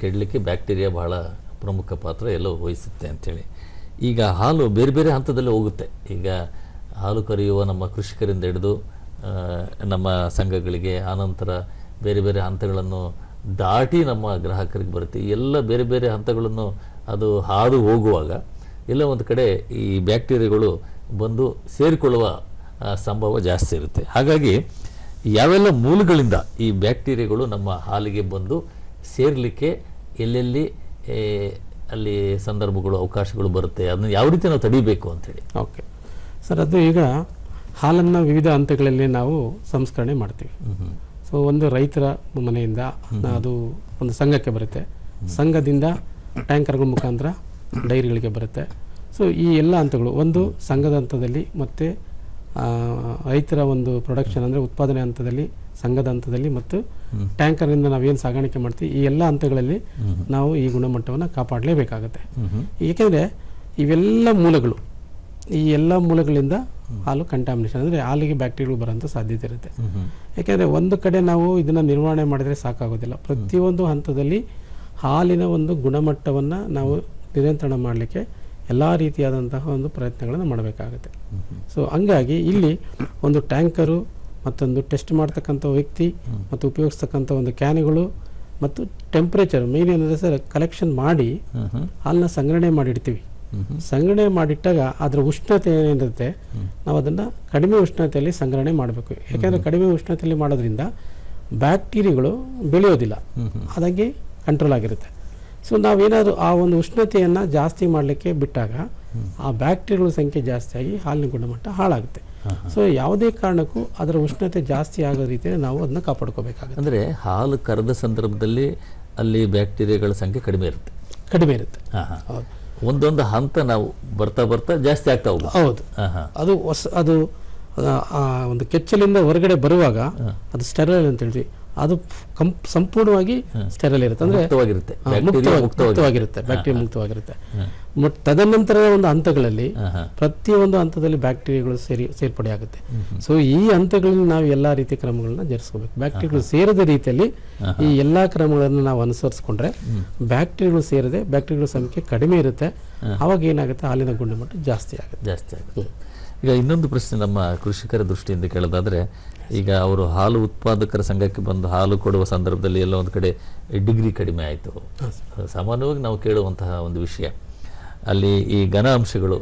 S4: ಕೆಡಲಿಕ್ಕೆ ಬ್ಯಾಕ್ಟೀರಿಯಾ ಬಹಳ ಪ್ರಮುಖ ಪಾತ್ರ ಎಲ್ಲೋ ವಹಿಸುತ್ತೆ ಅಂಥೇಳಿ. ಈಗ ಹಾಲು ಬೇರೆ ಬೇರೆ ಹಂತದಲ್ಲಿ ಹೋಗುತ್ತೆ. ಈಗ ಹಾಲು ಕರೆಯುವ ನಮ್ಮ ಕೃಷಿಕರಿಂದ ಹಿಡಿದು ನಮ್ಮ ಸಂಘಗಳಿಗೆ, ಆನಂತರ ಬೇರೆ ಬೇರೆ ಹಂತಗಳನ್ನು ದಾಟಿ ನಮ್ಮ ಗ್ರಾಹಕರಿಗೆ ಬರುತ್ತೆ. ಎಲ್ಲ ಬೇರೆ ಬೇರೆ ಹಂತಗಳನ್ನು ಅದು ಹಾದು ಹೋಗುವಾಗ ಎಲ್ಲ ಒಂದು ಕಡೆ ಈ ಬ್ಯಾಕ್ಟೀರಿಯಾಗಳು ಬಂದು ಸೇರಿಕೊಳ್ಳುವ ಸಂಭವ ಜಾಸ್ತಿ ಇರುತ್ತೆ. ಹಾಗಾಗಿ ಯಾವೆಲ್ಲ ಮೂಲಗಳಿಂದ ಈ ಬ್ಯಾಕ್ಟೀರಿಯಾಗಳು ನಮ್ಮ ಹಾಲಿಗೆ ಬಂದು ಸೇರ್ಲಿಕ್ಕೆ ಎಲ್ಲೆಲ್ಲಿ ಅಲ್ಲಿ ಸಂದರ್ಭಗಳು ಅವಕಾಶಗಳು ಬರುತ್ತೆ ಅದನ್ನ ಯಾವ ರೀತಿ ನಾವು ತಡಿಬೇಕು ಅಂತೇಳಿ?
S5: ಓಕೆ ಸರ್, ಅದು ಈಗ ಹಾಲನ್ನು ವಿವಿಧ ಹಂತಗಳಲ್ಲಿ ನಾವು ಸಂಸ್ಕರಣೆ ಮಾಡ್ತೀವಿ. ಸೊ ಒಂದು ರೈತರ ಮನೆಯಿಂದ ಅದು ಒಂದು ಸಂಘಕ್ಕೆ ಬರುತ್ತೆ, ಸಂಘದಿಂದ ಟ್ಯಾಂಕರ್ಗಳ ಮುಖಾಂತರ ಡೈರಿಗಳಿಗೆ ಬರುತ್ತೆ. ಸೊ ಈ ಎಲ್ಲ ಹಂತಗಳು ಒಂದು ಸಂಘದ ಹಂತದಲ್ಲಿ ಮತ್ತು ರೈತರ ಒಂದು ಪ್ರೊಡಕ್ಷನ್ ಅಂದರೆ ಉತ್ಪಾದನೆ ಹಂತದಲ್ಲಿ, ಸಂಘದ ಹಂತದಲ್ಲಿ ಮತ್ತು ಟ್ಯಾಂಕರ್ನಿಂದ ನಾವೇನು ಸಾಗಾಣಿಕೆ ಮಾಡ್ತೀವಿ, ಈ ಎಲ್ಲ ಹಂತಗಳಲ್ಲಿ ನಾವು ಈ ಗುಣಮಟ್ಟವನ್ನು ಕಾಪಾಡಲೇಬೇಕಾಗತ್ತೆ. ಏಕೆಂದರೆ ಇವೆಲ್ಲ ಮೂಲಗಳು, ಈ ಎಲ್ಲ ಮೂಲಗಳಿಂದ ಹಾಲು ಕಂಟಾಮಿನೇಷನ್ ಅಂದರೆ ಹಾಲಿಗೆ ಬ್ಯಾಕ್ಟೀರಿಯಾಗಳು ಬರೋಂಥ ಸಾಧ್ಯತೆ ಇರುತ್ತೆ. ಯಾಕೆಂದರೆ ಒಂದು ಕಡೆ ನಾವು ಇದನ್ನು ನಿರ್ವಹಣೆ ಮಾಡಿದರೆ ಸಾಕಾಗೋದಿಲ್ಲ. ಪ್ರತಿಯೊಂದು ಹಂತದಲ್ಲಿ ಹಾಲಿನ ಒಂದು ಗುಣಮಟ್ಟವನ್ನು ನಾವು ನಿಯಂತ್ರಣ ಮಾಡಲಿಕ್ಕೆ ಎಲ್ಲ ರೀತಿಯಾದಂತಹ ಒಂದು ಪ್ರಯತ್ನಗಳನ್ನು ಮಾಡಬೇಕಾಗುತ್ತೆ. ಸೊ ಹಂಗಾಗಿ ಇಲ್ಲಿ ಒಂದು ಟ್ಯಾಂಕರು, ಮತ್ತೊಂದು ಟೆಸ್ಟ್ ಮಾಡ್ತಕ್ಕಂಥ ವ್ಯಕ್ತಿ, ಮತ್ತು ಉಪಯೋಗಿಸ್ತಕ್ಕಂಥ ಒಂದು ಕ್ಯಾನ್ಗಳು, ಮತ್ತು ಟೆಂಪ್ರೇಚರ್ ಮೇನ್ ಏನಂದರೆ ಸರ್, ಕಲೆಕ್ಷನ್ ಮಾಡಿ ಹಾಲನ್ನ ಸಂಗ್ರಹಣೆ ಮಾಡಿಡ್ತೀವಿ. ಸಂಗ್ರಹಣೆ ಮಾಡಿಟ್ಟಾಗ ಅದರ ಉಷ್ಣತೆ ಏನಿರುತ್ತೆ ನಾವು ಅದನ್ನು ಕಡಿಮೆ ಉಷ್ಣತೆಯಲ್ಲಿ ಸಂಗ್ರಹಣೆ ಮಾಡಬೇಕು. ಯಾಕೆಂದರೆ ಕಡಿಮೆ ಉಷ್ಣತೆಯಲ್ಲಿ ಮಾಡೋದ್ರಿಂದ ಬ್ಯಾಕ್ಟೀರಿಯಾಗಳು ಬೆಳೆಯೋದಿಲ್ಲ, ಅದಾಗಿ ಕಂಟ್ರೋಲ್ ಆಗಿರುತ್ತೆ. ಸೊ ನಾವೇನಾದರೂ ಆ ಒಂದು ಉಷ್ಣತೆಯನ್ನು ಜಾಸ್ತಿ ಮಾಡಲಿಕ್ಕೆ ಬಿಟ್ಟಾಗ ಆ ಬ್ಯಾಕ್ಟೀರಿಯಾಗಳ ಸಂಖ್ಯೆ ಜಾಸ್ತಿ ಆಗಿ ಹಾಲಿನ ಗುಣಮಟ್ಟ ಹಾಳಾಗುತ್ತೆ. ಸೊ ಯಾವುದೇ ಕಾರಣಕ್ಕೂ ಅದರ ಉಷ್ಣತೆ ಜಾಸ್ತಿ ಆಗೋ ರೀತಿಯಲ್ಲಿ ನಾವು ಅದನ್ನ ಕಾಪಾಡ್ಕೋಬೇಕಾಗುತ್ತೆ.
S4: ಅಂದರೆ ಹಾಲು ಕರೆದ ಸಂದರ್ಭದಲ್ಲಿ ಅಲ್ಲಿ ಬ್ಯಾಕ್ಟೀರಿಯಾಗಳ ಸಂಖ್ಯೆ ಕಡಿಮೆ ಇರುತ್ತೆ.
S5: ಹೌದು.
S4: ಒಂದೊಂದು ಹಂತ ನಾವು ಬರ್ತಾ ಬರ್ತಾ ಜಾಸ್ತಿ ಆಗ್ತಾ ಹೋಗುತ್ತೆ.
S5: ಹೌದು. ಅದು ಒಂದು ಕೆಚ್ಚಲಿಂದ ಹೊರಗಡೆ ಬರುವಾಗ ಅದು ಸ್ಟೆರೈಲ್ ಅಂತ ಹೇಳ್ತೀವಿ. ಅದು ಸಂಪೂರ್ಣವಾಗಿ ಸ್ಟೆರೈಲ್ ಇರುತ್ತೆ, ಅಂದ್ರೆ ಮುಕ್ತವಾಗಿರುತ್ತೆ, ಬ್ಯಾಕ್ಟೀರಿಯಾ ಮುಕ್ತವಾಗಿರುತ್ತೆ. ಬಟ್ ತದನಂತರದ ಒಂದು ಹಂತಗಳಲ್ಲಿ ಪ್ರತಿಯೊಂದು ಹಂತದಲ್ಲಿ ಬ್ಯಾಕ್ಟೀರಿಯಾಗಳು ಸೇರ್ಪಡೆ ಆಗುತ್ತೆ. ಸೊ ಈ ಹಂತಗಳಲ್ಲಿ ನಾವು ಎಲ್ಲಾ ರೀತಿಯ ಕ್ರಮಗಳನ್ನ ಜರುಗಿಸ್ಕೋಬೇಕು. ಬ್ಯಾಕ್ಟೀರಿಯಾಗಳು ಸೇರದ ರೀತಿಯಲ್ಲಿ ಈ ಎಲ್ಲಾ ಕ್ರಮಗಳನ್ನು ನಾವು ಅನುಸರಿಸಿಕೊಂಡ್ರೆ ಬ್ಯಾಕ್ಟೀರಿಯಾಗಳು ಸೇರದೆ ಬ್ಯಾಕ್ಟೀರಿಯಾಗಳ ಸಂಖ್ಯೆ ಕಡಿಮೆ ಇರುತ್ತೆ. ಅವಾಗ ಏನಾಗುತ್ತೆ, ಹಾಲಿನ ಗುಣಮಟ್ಟ ಜಾಸ್ತಿ ಆಗುತ್ತೆ.
S4: ಈಗ ಇನ್ನೊಂದು ಪ್ರಶ್ನೆ ನಮ್ಮ ಕೃಷಿಕರ ದೃಷ್ಟಿಯಿಂದ ಕೇಳೋದಾದ್ರೆ, ಈಗ ಅವರು ಹಾಲು ಉತ್ಪಾದಕರ ಸಂಘಕ್ಕೆ ಬಂದು ಹಾಲು ಕೊಡುವ ಸಂದರ್ಭದಲ್ಲಿ ಎಲ್ಲ ಒಂದು ಕಡೆ ಡಿಗ್ರಿ ಕಡಿಮೆ ಆಯಿತು. ಸಾಮಾನ್ಯವಾಗಿ ನಾವು ಕೇಳುವಂತಹ ಒಂದು ವಿಷಯ, ಅಲ್ಲಿ ಈ ಘನ ಅಂಶಗಳು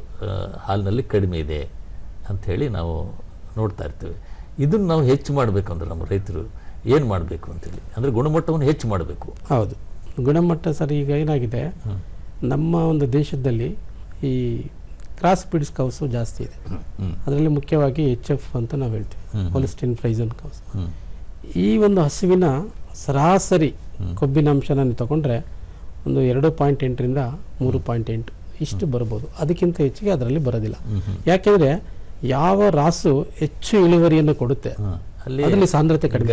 S4: ಹಾಲಿನಲ್ಲಿ ಕಡಿಮೆ ಇದೆ ಅಂಥೇಳಿ ನಾವು ನೋಡ್ತಾ ಇರ್ತೀವಿ. ಇದನ್ನು ನಾವು ಹೆಚ್ಚು ಮಾಡಬೇಕಂದ್ರೆ ನಮ್ಮ ರೈತರು ಏನು ಮಾಡಬೇಕು ಅಂತೇಳಿ, ಅಂದರೆ ಗುಣಮಟ್ಟವನ್ನು ಹೆಚ್ಚು ಮಾಡಬೇಕು.
S5: ಹೌದು, ಗುಣಮಟ್ಟ ಸರ್. ಈಗ ಏನಾಗಿದೆ, ನಮ್ಮ ಒಂದು ದೇಶದಲ್ಲಿ ಈ ಕ್ರಾಸ್ ಬ್ರೀಡ್ಸ್ ಕೌಸು ಜಾಸ್ತಿ ಇದೆ. ಅದರಲ್ಲಿ ಮುಖ್ಯವಾಗಿ HF ಅಂತ ನಾವು ಹೇಳ್ತೀವಿ, ಹೋಲಿಸ್ಟಿನ್ ಫ್ರೈಸನ್ ಕೌಸ್. ಈ ಒಂದು ಹಸುವಿನ ಸರಾಸರಿ ಕೊಬ್ಬಿನ ಅಂಶನ ತಗೊಂಡ್ರೆ ಒಂದು 2.8 3.8 ಇಷ್ಟು ಬರ್ಬೋದು. ಅದಕ್ಕಿಂತ ಹೆಚ್ಚಿಗೆ ಅದರಲ್ಲಿ ಬರೋದಿಲ್ಲ. ಯಾಕೆಂದ್ರೆ ಯಾವ ರಾಸು ಹೆಚ್ಚು ಇಳುವರಿಯನ್ನು ಕೊಡುತ್ತೆ ಅದರಲ್ಲಿ ಸಾಂದ್ರತೆ ಕಡಿಮೆ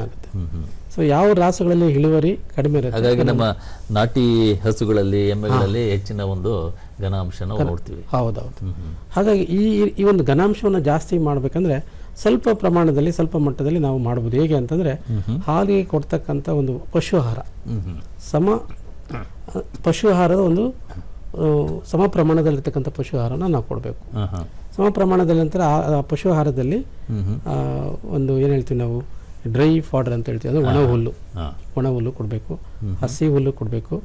S5: ಆಗುತ್ತೆ. ಸೊ ಯಾವ ರಾಸುಗಳಲ್ಲಿ ಇಳುವರಿ ಕಡಿಮೆ ಇರುತ್ತೆ,
S4: ಹಾಗಾಗಿ ನಮ್ಮ ನಾಟಿ ಹಸುಗಳಲ್ಲಿ, ಎಮ್ಮೆಗಳಲ್ಲಿ ಹೆಚ್ಚಿನ ಒಂದು ಘನಾಂಶ ನಾವು ನೋಡ್ತೀವಿ.
S5: ಹೌದೌದು. ಹಾಗಾಗಿ ಈ ಒಂದು ಘನಾಂಶವನ್ನು ಜಾಸ್ತಿ ಮಾಡ್ಬೇಕಂದ್ರೆ ಸ್ವಲ್ಪ ಪ್ರಮಾಣದಲ್ಲಿ, ಸ್ವಲ್ಪ ಮಟ್ಟದಲ್ಲಿ ನಾವು ಮಾಡಬಹುದು. ಹೇಗೆ ಅಂತಂದ್ರೆ, ಹಾಲಿಗೆ ಕೊಡ್ತಕ್ಕಂಥ ಒಂದು ಪಶು ಆಹಾರದ ಒಂದು ಸಮ ಪ್ರಮಾಣದಲ್ಲಿರ್ತಕ್ಕಂಥ ಪಶು ಆಹಾರನ ನಾವು ಕೊಡಬೇಕು. ಸಮ ಪ್ರಮಾಣದಲ್ಲಿ ನಂತರ ಆ ಪಶು ಆಹಾರದಲ್ಲಿ ಒಂದು ಏನು ಹೇಳ್ತೀವಿ ನಾವು, ಡ್ರೈ ಫಾಡರ್ ಅಂತ ಹೇಳ್ತೀವಿ, ಅದು ಒಣ ಹುಲ್ಲು ಕೊಡಬೇಕು, ಹಸಿ ಹುಲ್ಲು ಕೊಡಬೇಕು,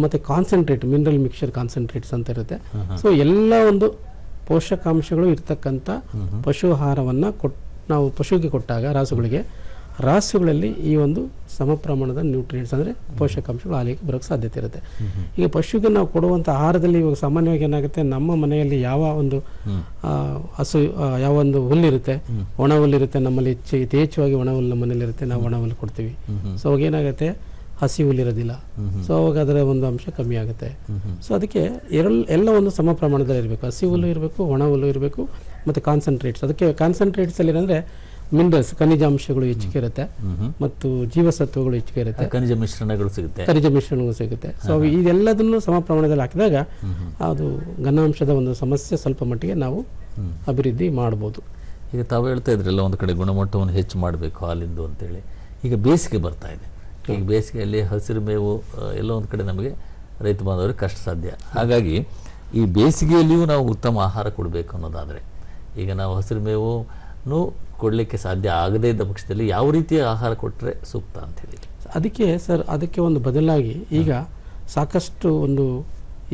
S5: ಮತ್ತೆ ಕಾನ್ಸಂಟ್ರೇಟ್, ಮಿನರಲ್ ಮಿಕ್ಸ್ಚರ್ ಕಾನ್ಸಂಟ್ರೇಟ್ಸ್ ಅಂತ ಇರುತ್ತೆ. ಸೊ ಎಲ್ಲ ಒಂದು ಪೋಷಕಾಂಶಗಳು ಇರ್ತಕ್ಕಂಥ ಪಶು ಆಹಾರವನ್ನು ನಾವು ಪಶುವಿಗೆ ಕೊಟ್ಟಾಗ ರಾಸುಗಳಲ್ಲಿ ಈ ಒಂದು ಸಮ ಪ್ರಮಾಣದ ನ್ಯೂಟ್ರಿಯೆಂಟ್ಸ್ ಅಂದರೆ ಪೋಷಕಾಂಶಗಳು ಹಾಲಿಗೆ ಬರೋಕ್ಕೆ ಸಾಧ್ಯತೆ ಇರುತ್ತೆ. ಈಗ ಪಶುಗೆ ನಾವು ಕೊಡುವಂಥ ಆಹಾರದಲ್ಲಿ ಇವಾಗ ಸಾಮಾನ್ಯವಾಗಿ ಏನಾಗುತ್ತೆ, ನಮ್ಮ ಮನೆಯಲ್ಲಿ ಯಾವ ಒಂದು ಯಾವ ಒಂದು ಹುಲ್ಲಿರುತ್ತೆ, ಒಣ ಹುಲ್ಲಿರುತ್ತೆ, ನಮ್ಮಲ್ಲಿ ಯಥೇಚ್ಛವಾಗಿ ಒಣ ಹುಲ್ಲು ನಮ್ಮ ಮನೇಲಿ ಇರುತ್ತೆ, ನಾವು ಒಣ ಹುಲ್ಲು ಕೊಡ್ತೀವಿ. ಸೊ ಅವಾಗ ಏನಾಗುತ್ತೆ, ಹಸಿ ಹುಲ್ಲಿರೋದಿಲ್ಲ. ಸೊ ಅವಾಗ ಅದರ ಒಂದು ಅಂಶ ಕಮ್ಮಿ ಆಗುತ್ತೆ. ಸೊ ಅದಕ್ಕೆ ಎಲ್ಲ ಒಂದು ಸಮ ಪ್ರಮಾಣದಲ್ಲಿ ಇರಬೇಕು. ಹಸಿ ಹುಲ್ಲು ಇರಬೇಕು, ಒಣ ಹುಲ್ಲು ಇರಬೇಕು, ಮತ್ತು ಕಾನ್ಸಂಟ್ರೇಟ್ಸ್. ಅದಕ್ಕೆ ಕಾನ್ಸಂಟ್ರೇಟ್ಸಲ್ಲಿ ಏನಂದರೆ ಮಿನರಲ್ಸ್, ಖನಿಜಾಂಶಗಳು ಹೆಚ್ಚಿಗೆ ಇರುತ್ತೆ, ಮತ್ತು ಜೀವಸತ್ವಗಳು ಹೆಚ್ಚಿಗೆ ಇರುತ್ತೆ,
S4: ಖನಿಜ ಮಿಶ್ರಣಗಳು ಸಿಗುತ್ತೆ. ಸೊ ಇದೆಲ್ಲದನ್ನು ಸಮ ಪ್ರಮಾಣದಲ್ಲಿ ಹಾಕಿದಾಗ ಅದು ಘನಾಂಶದ ಒಂದು ಸಮಸ್ಯೆ ಸ್ವಲ್ಪ ಮಟ್ಟಿಗೆ ನಾವು ಅಭಿವೃದ್ಧಿ ಮಾಡ್ಬೋದು. ಈಗ ತಾವು ಹೇಳ್ತಾ ಇದ್ರಲ್ಲ, ಒಂದು ಕಡೆ ಗುಣಮಟ್ಟವನ್ನು ಹೆಚ್ಚು ಮಾಡಬೇಕು ಹಾಲಿಂದು ಅಂತೇಳಿ. ಈಗ ಬೇಸಿಗೆ ಬರ್ತಾ ಇದೆ. ಈಗ ಬೇಸಿಗೆಯಲ್ಲಿ ಹಸಿರು ಮೇವು ಎಲ್ಲ ಒಂದು ಕಡೆ ನಮಗೆ ರೈತ ಬಾಂಧವರಿಗೆ ಕಷ್ಟ ಸಾಧ್ಯ. ಹಾಗಾಗಿ ಈ ಬೇಸಿಗೆಯಲ್ಲಿಯೂ ನಾವು ಉತ್ತಮ ಆಹಾರ ಕೊಡಬೇಕು ಅನ್ನೋದಾದರೆ, ಈಗ ನಾವು ಹಸಿರು ಮೇವು ಕೊಡಲಿಕ್ಕೆ ಸಾಧ್ಯ ಆಗದೇ ಇದ್ದ ಪಕ್ಷದಲ್ಲಿ ಯಾವ ರೀತಿಯ ಆಹಾರ ಕೊಟ್ಟರೆ ಸೂಕ್ತ ಅಂತ ಹೇಳಿ?
S5: ಅದಕ್ಕೆ ಒಂದು ಬದಲಾಗಿ ಈಗ ಸಾಕಷ್ಟು ಒಂದು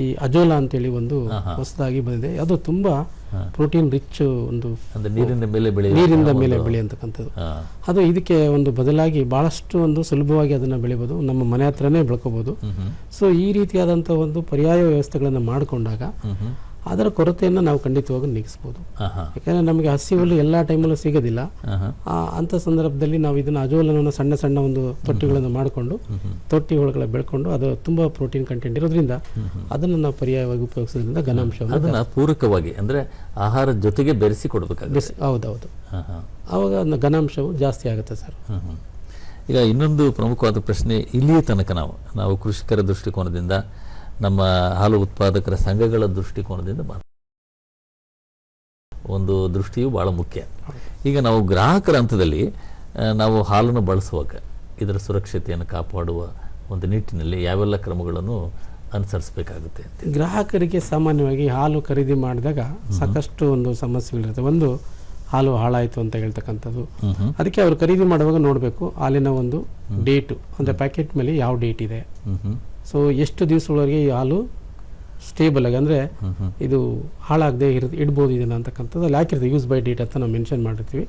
S5: ಈ ಅಜೋಲಾ ಅಂತೇಳಿ ಒಂದು ಹೊಸದಾಗಿ ಬಂದಿದೆ. ಅದು ತುಂಬ ಪ್ರೋಟೀನ್ ರಿಚ್ ಒಂದು
S4: ಅಂದ್ರೆ ನೀರಿನ ಮೇಲೆ
S5: ನೀರಿಂದ ಮೇಲೆ ಬೆಳೆಯತಕ್ಕಂಥದ್ದು. ಅದು ಇದಕ್ಕೆ ಒಂದು ಬದಲಾಗಿ ಬಹಳಷ್ಟು ಒಂದು ಸುಲಭವಾಗಿ ಅದನ್ನು ಬೆಳಿಬೋದು, ನಮ್ಮ ಮನೆ ಹತ್ರನೇ ಬೆಳ್ಕೋಬೋದು. ಸೊ ಈ ರೀತಿಯಾದಂಥ ಒಂದು ಪರ್ಯಾಯ ವ್ಯವಸ್ಥೆಗಳನ್ನು ಮಾಡಿಕೊಂಡಾಗ ಅದರ ಕೊರತೆಯನ್ನು ನಾವು ಖಂಡಿತವಾಗಿ ನೀಗಿಸ್ಬೋದು. ಯಾಕಂದರೆ ನಮಗೆ ಹಸಿ ಹುಲ್ಲು ಎಲ್ಲ ಟೈಮಲ್ಲೂ ಸಿಗೋದಿಲ್ಲ. ಅಂಥ ಸಂದರ್ಭದಲ್ಲಿ ನಾವು ಇದನ್ನು ಅಜೋಲನವನ್ನು ಸಣ್ಣ ಸಣ್ಣ ಒಂದು ತೊಟ್ಟಿಗಳನ್ನು ಮಾಡಿಕೊಂಡು ತೊಟ್ಟಿ ಒಳಗಡೆ ಬೆಳ್ಕೊಂಡು ಅದು ತುಂಬ ಪ್ರೋಟೀನ್ ಕಂಟೆಂಟ್ ಇರೋದ್ರಿಂದ ಅದನ್ನು ನಾವು ಪರ್ಯಾಯವಾಗಿ ಉಪಯೋಗಿಸೋದ್ರಿಂದ ಘನಾಂಶವನ್ನು
S4: ಅದನ್ನು ಪೂರಕವಾಗಿ ಅಂದರೆ ಆಹಾರದ ಜೊತೆಗೆ ಬೆರೆಸಿ ಕೊಡಬೇಕಾಗುತ್ತೆ.
S5: ಹೌದೌದು, ಆವಾಗ ಘನಾಂಶವು ಜಾಸ್ತಿ ಆಗುತ್ತೆ ಸರ್.
S4: ಈಗ ಇನ್ನೊಂದು ಪ್ರಮುಖವಾದ ಪ್ರಶ್ನೆ, ಇಲ್ಲಿಯ ತನಕ ನಾವು ಕೃಷಿಕರ ದೃಷ್ಟಿಕೋನದಿಂದ, ನಮ್ಮ ಹಾಲು ಉತ್ಪಾದಕರ ಸಂಘಗಳ ದೃಷ್ಟಿಕೋನದಿಂದ ಒಂದು ದೃಷ್ಟಿಯು ಬಹಳ ಮುಖ್ಯ. ಈಗ ನಾವು ಗ್ರಾಹಕರ ಹಂತದಲ್ಲಿ ನಾವು ಹಾಲನ್ನು ಬಳಸುವಾಗ ಇದರ ಸುರಕ್ಷತೆಯನ್ನು ಕಾಪಾಡುವ ಒಂದು ನಿಟ್ಟಿನಲ್ಲಿ ಯಾವೆಲ್ಲ ಕ್ರಮಗಳನ್ನು ಅನುಸರಿಸಬೇಕಾಗುತ್ತೆ?
S5: ಗ್ರಾಹಕರಿಗೆ ಸಾಮಾನ್ಯವಾಗಿ ಹಾಲು ಖರೀದಿ ಮಾಡಿದಾಗ ಸಾಕಷ್ಟು ಒಂದು ಸಮಸ್ಯೆಗಳಿರುತ್ತೆ. ಒಂದು, ಹಾಲು ಹಾಳಾಯಿತು ಅಂತ ಹೇಳ್ತಕ್ಕಂಥದ್ದು. ಅದಕ್ಕೆ ಅವರು ಖರೀದಿ ಮಾಡುವಾಗ ನೋಡಬೇಕು ಹಾಲಿನ ಒಂದು ಡೇಟು, ಅಂದರೆ ಪ್ಯಾಕೆಟ್ ಮೇಲೆ ಯಾವ ಡೇಟ್ ಇದೆ, ಸೊ ಎಷ್ಟು ದಿವಸಗಳವರೆಗೆ ಈ ಹಾಲು ಸ್ಟೇಬಲ್ ಆಗಿ ಅಂದರೆ ಇದು ಹಾಳಾಗದೆ ಇಡ್ಬೋದು ಇದನ್ನು ಅಂತಕ್ಕಂಥದ್ದು ಅಲ್ಲಿ ಹಾಕಿರ್ತೀವಿ. ಯೂಸ್ ಬೈ ಡೇಟ್ ಅಂತ ನಾವು ಮೆನ್ಷನ್ ಮಾಡಿರ್ತೀವಿ.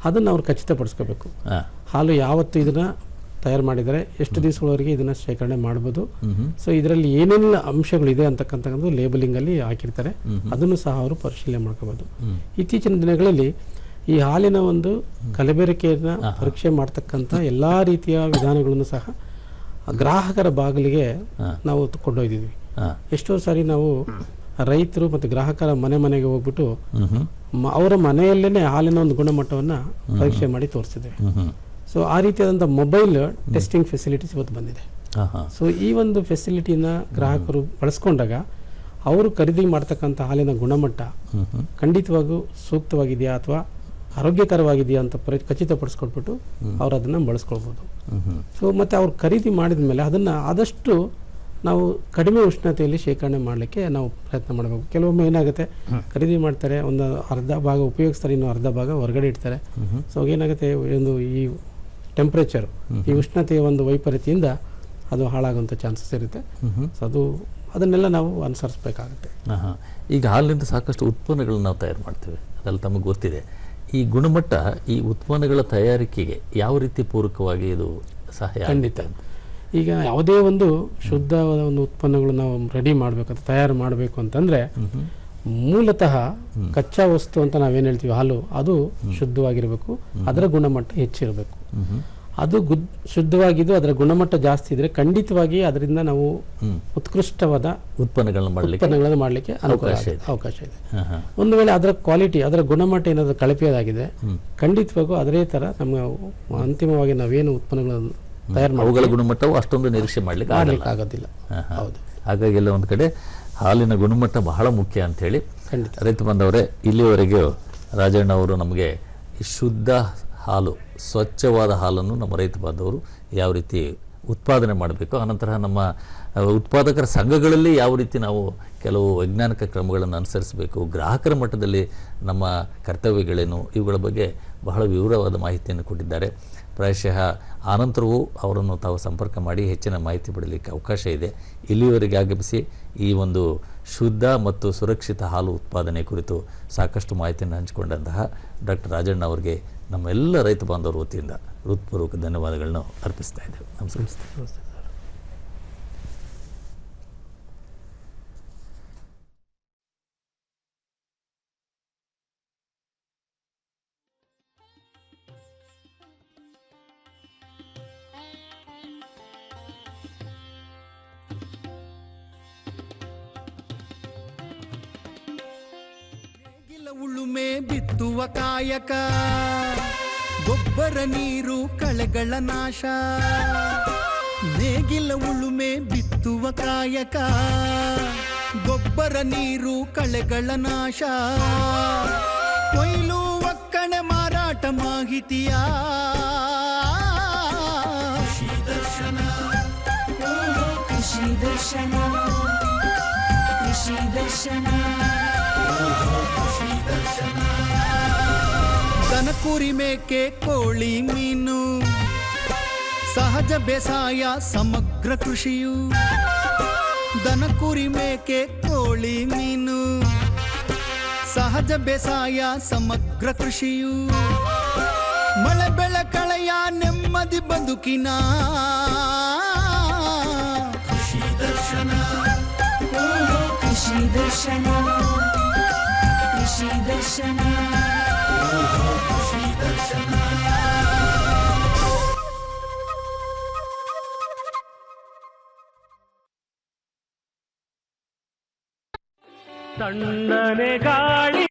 S5: ಅದನ್ನು ಅವ್ರು ಖಚಿತಪಡಿಸ್ಕೋಬೇಕು. ಹಾಲು ಯಾವತ್ತು ಇದನ್ನು ತಯಾರು ಮಾಡಿದರೆ ಎಷ್ಟು ದಿವಸಗಳವರೆಗೆ ಇದನ್ನು ಶೇಖರಣೆ ಮಾಡ್ಬೋದು, ಸೊ ಇದರಲ್ಲಿ ಏನೆಲ್ಲ ಅಂಶಗಳಿದೆ ಅಂತಕ್ಕಂಥದ್ದು ಲೇಬಲಿಂಗಲ್ಲಿ ಹಾಕಿರ್ತಾರೆ. ಅದನ್ನು ಸಹ ಅವರು ಪರಿಶೀಲನೆ ಮಾಡ್ಕೋಬೋದು. ಇತ್ತೀಚಿನ ದಿನಗಳಲ್ಲಿ ಈ ಹಾಲಿನ ಒಂದು ಕಲಬೆರಕೆಯನ್ನು ಪರೀಕ್ಷೆ ಮಾಡ್ತಕ್ಕಂಥ ಎಲ್ಲ ರೀತಿಯ ವಿಧಾನಗಳನ್ನು ಸಹ ಗ್ರಾಹಕರ ಬಾಗಿಲಿಗೆ ನಾವು ಕೊಂಡೊಯ್ದಿದ್ವಿ. ಎಷ್ಟೋ ಸಾರಿ ನಾವು ರೈತರು ಮತ್ತು ಗ್ರಾಹಕರ ಮನೆಗೆ ಹೋಗ್ಬಿಟ್ಟು ಅವರ ಮನೆಯಲ್ಲೇ ಹಾಲಿನ ಒಂದು ಗುಣಮಟ್ಟವನ್ನು ಪರೀಕ್ಷೆ ಮಾಡಿ ತೋರಿಸಿದ್ದೇವೆ. ಸೊ ಆ ರೀತಿಯಾದಂಥ ಮೊಬೈಲ್ ಟೆಸ್ಟಿಂಗ್ ಫೆಸಿಲಿಟೀಸ್ ಇವತ್ತು ಬಂದಿದೆ. ಸೊ ಈ ಒಂದು ಫೆಸಿಲಿಟಿನ ಗ್ರಾಹಕರು ಬಳಸ್ಕೊಂಡಾಗ ಅವರು ಖರೀದಿ ಮಾಡ್ತಕ್ಕಂಥ ಹಾಲಿನ ಗುಣಮಟ್ಟ ಖಂಡಿತವಾಗೂ ಸೂಕ್ತವಾಗಿದೆಯಾ ಅಥವಾ ಆರೋಗ್ಯಕರವಾಗಿದೆಯಾ ಅಂತ ಖಚಿತಪಡಿಸ್ಕೊಟ್ಬಿಟ್ಟು ಅವ್ರು ಅದನ್ನು ಬಳಸ್ಕೊಳ್ಬೋದು. ಸೊ ಮತ್ತು ಅವ್ರು ಖರೀದಿ ಮಾಡಿದ ಮೇಲೆ ಅದನ್ನು ಆದಷ್ಟು ನಾವು ಕಡಿಮೆ ಉಷ್ಣತೆಯಲ್ಲಿ ಶೇಖರಣೆ ಮಾಡಲಿಕ್ಕೆ ನಾವು ಪ್ರಯತ್ನ ಮಾಡಬೇಕು. ಕೆಲವೊಮ್ಮೆ ಏನಾಗುತ್ತೆ, ಖರೀದಿ ಮಾಡ್ತಾರೆ, ಒಂದು ಅರ್ಧ ಭಾಗ ಉಪಯೋಗಿಸ್ತಾರೆ, ಇನ್ನು ಅರ್ಧ ಭಾಗ ಹೊರಗಡೆ ಇಡ್ತಾರೆ. ಸೊ ಏನಾಗುತ್ತೆ, ಒಂದು ಈ ಟೆಂಪ್ರೇಚರ್, ಈ ಉಷ್ಣತೆಯ ಒಂದು ವೈಪರೀತ್ಯದಿಂದ ಅದು ಹಾಳಾಗುವಂಥ ಚಾನ್ಸಸ್ ಇರುತ್ತೆ. ಸೊ ಅದನ್ನೆಲ್ಲ ನಾವು ಅನುಸರಿಸಬೇಕಾಗುತ್ತೆ.
S4: ಈಗ ಹಾಲಿನಿಂದ ಸಾಕಷ್ಟು ಉತ್ಪನ್ನಗಳನ್ನ ನಾವು ತಯಾರು ಮಾಡ್ತೇವೆ, ಅದೆಲ್ಲ ತಮಗೆ ಗೊತ್ತಿದೆ. ಈ ಗುಣಮಟ್ಟ ಈ ಉತ್ಪನ್ನಗಳ ತಯಾರಿಕೆಗೆ ಯಾವ ರೀತಿ ಪೂರಕವಾಗಿ ಇದು ಸಹಾಯ?
S5: ಖಂಡಿತ. ಈಗ ಯಾವುದೇ ಒಂದು ಶುದ್ಧ ಒಂದು ಉತ್ಪನ್ನಗಳು ನಾವು ರೆಡಿ ಮಾಡಬೇಕಂತ ತಯಾರು ಮಾಡಬೇಕು ಅಂತಂದರೆ ಮೂಲತಃ ಕಚ್ಚಾ ವಸ್ತು ಅಂತ ನಾವೇನು ಹೇಳ್ತೀವಿ ಹಾಲು, ಅದು ಶುದ್ಧವಾಗಿರಬೇಕು, ಅದರ ಗುಣಮಟ್ಟ ಹೆಚ್ಚಿರಬೇಕು. ಅದು ಶುದ್ಧವಾಗಿದ್ದು ಅದರ ಗುಣಮಟ್ಟ ಜಾಸ್ತಿ ಇದ್ರೆ ಖಂಡಿತವಾಗಿ ಅದರಿಂದ ನಾವು ಉತ್ಕೃಷ್ಟವಾದ ಉತ್ಪನ್ನಗಳನ್ನು ಮಾಡಲಿಕ್ಕೆ ಅವಕಾಶ ಇದೆ. ಒಂದು ವೇಳೆ ಅದರ ಕ್ವಾಲಿಟಿ, ಅದರ ಗುಣಮಟ್ಟ ಏನಾದರೂ ಕಳಪೆಯಾಗಿದೆ, ಖಂಡಿತವಾಗೂ ಅದೇ ತರ ನಮ್ಮ ಅಂತಿಮವಾಗಿ ನಾವೇನು ಉತ್ಪನ್ನಗಳನ್ನು ತಯಾರು
S4: ಅವುಗಳ ಗುಣಮಟ್ಟವು ಅಷ್ಟೊಂದು ನಿರೀಕ್ಷೆ ಮಾಡ್ಲಿಕ್ಕೆ
S5: ಆಗೋದಿಲ್ಲ. ಹೌದು.
S4: ಹಾಗಾಗಿ ಎಲ್ಲ ಒಂದು ಕಡೆ ಹಾಲಿನ ಗುಣಮಟ್ಟ ಬಹಳ ಮುಖ್ಯ ಅಂತ ಹೇಳಿ ರೈತ ಬಂದವರೇ, ಇಲ್ಲಿವರೆಗೆ ರಾಜಣ್ಣ ಅವರು ನಮಗೆ ಶುದ್ಧ ಹಾಲು, ಸ್ವಚ್ಛವಾದ ಹಾಲನ್ನು ನಮ್ಮ ರೈತ ಬಾಂಧವರು ಯಾವ ರೀತಿ ಉತ್ಪಾದನೆ ಮಾಡಬೇಕು, ಅನಂತರ ನಮ್ಮ ಉತ್ಪಾದಕರ ಸಂಘಗಳಲ್ಲಿ ಯಾವ ರೀತಿ ನಾವು ಕೆಲವು ವೈಜ್ಞಾನಿಕ ಕ್ರಮಗಳನ್ನು ಅನುಸರಿಸಬೇಕು, ಗ್ರಾಹಕರ ಮಟ್ಟದಲ್ಲಿ ನಮ್ಮ ಕರ್ತವ್ಯಗಳೇನು, ಇವುಗಳ ಬಗ್ಗೆ ಬಹಳ ವಿವರವಾದ ಮಾಹಿತಿಯನ್ನು ಕೊಟ್ಟಿದ್ದಾರೆ. ಪ್ರಾಯಶಃ ಆನಂತರವೂ ಅವರನ್ನು ತಾವು ಸಂಪರ್ಕ ಮಾಡಿ ಹೆಚ್ಚಿನ ಮಾಹಿತಿ ಪಡೆಯಲಿಕ್ಕೆ ಅವಕಾಶ ಇದೆ. ಇಲ್ಲಿಯವರೆಗೆ ಆಗಮಿಸಿ ಈ ಒಂದು ಶುದ್ಧ ಮತ್ತು ಸುರಕ್ಷಿತ ಹಾಲು ಉತ್ಪಾದನೆ ಕುರಿತು ಸಾಕಷ್ಟು ಮಾಹಿತಿಯನ್ನು ಹಂಚಿಕೊಂಡಂತಹ ಡಾಕ್ಟರ್ ರಾಜಣ್ಣ ಅವರಿಗೆ ನಮ್ಮೆಲ್ಲ ರೈತ ಬಾಂಧವರ ವತಿಯಿಂದ ಹೃತ್ಪೂರ್ವಕ ಧನ್ಯವಾದಗಳನ್ನು ಅರ್ಪಿಸ್ತಾ ಇದ್ದೇವೆ. ನಮಸ್ಕಾರ.
S6: ಉಳುಮೆ ಬಿತ್ತುವ ಕಾಯಕ, ಗೊಬ್ಬರ ನೀರು ಕಳೆಗಳ ನಾಶ. ನೇಗಿಲ ಉಳುಮೆ ಬಿತ್ತುವ ಕಾಯಕ, ಗೊಬ್ಬರ ನೀರು ಕಳೆಗಳ ನಾಶ. ಕೊಯ್ಲು ಒಕ್ಕಣೆ ಮಾರಾಟ ಮಾಹಿತಿಯ ಕೃಷಿ ದರ್ಶನ,
S3: ಕೃಷಿ ದರ್ಶನ, ಕೃಷಿ ದರ್ಶನ.
S6: ದನ ಕುರಿ ಮೇಕೆ ಕೋಳಿ ಮೀನು, ಸಹಜ ಬೇಸಾಯ ಸಮಗ್ರ ಕೃಷಿಯು. ದನ ಕುರಿ ಮೇಕೆ ಕೋಳಿ ಮೀನು, ಸಹಜ ಬೇಸಾಯ ಸಮಗ್ರ ಕೃಷಿಯು ಮಳೆ ಬೆಳೆ ಕಳೆಯ ನೆಮ್ಮದಿ ಬದುಕಿನ ಕೃಷಿ ದರ್ಶನ
S3: ಕೃಷಿ ದರ್ಶನ ಕೃಷಿ ದರ್ಶನ
S6: ಕೃಷಿ ದರ್ಶನ.
S7: ತಣ್ಣನೆ ಗಾಳಿ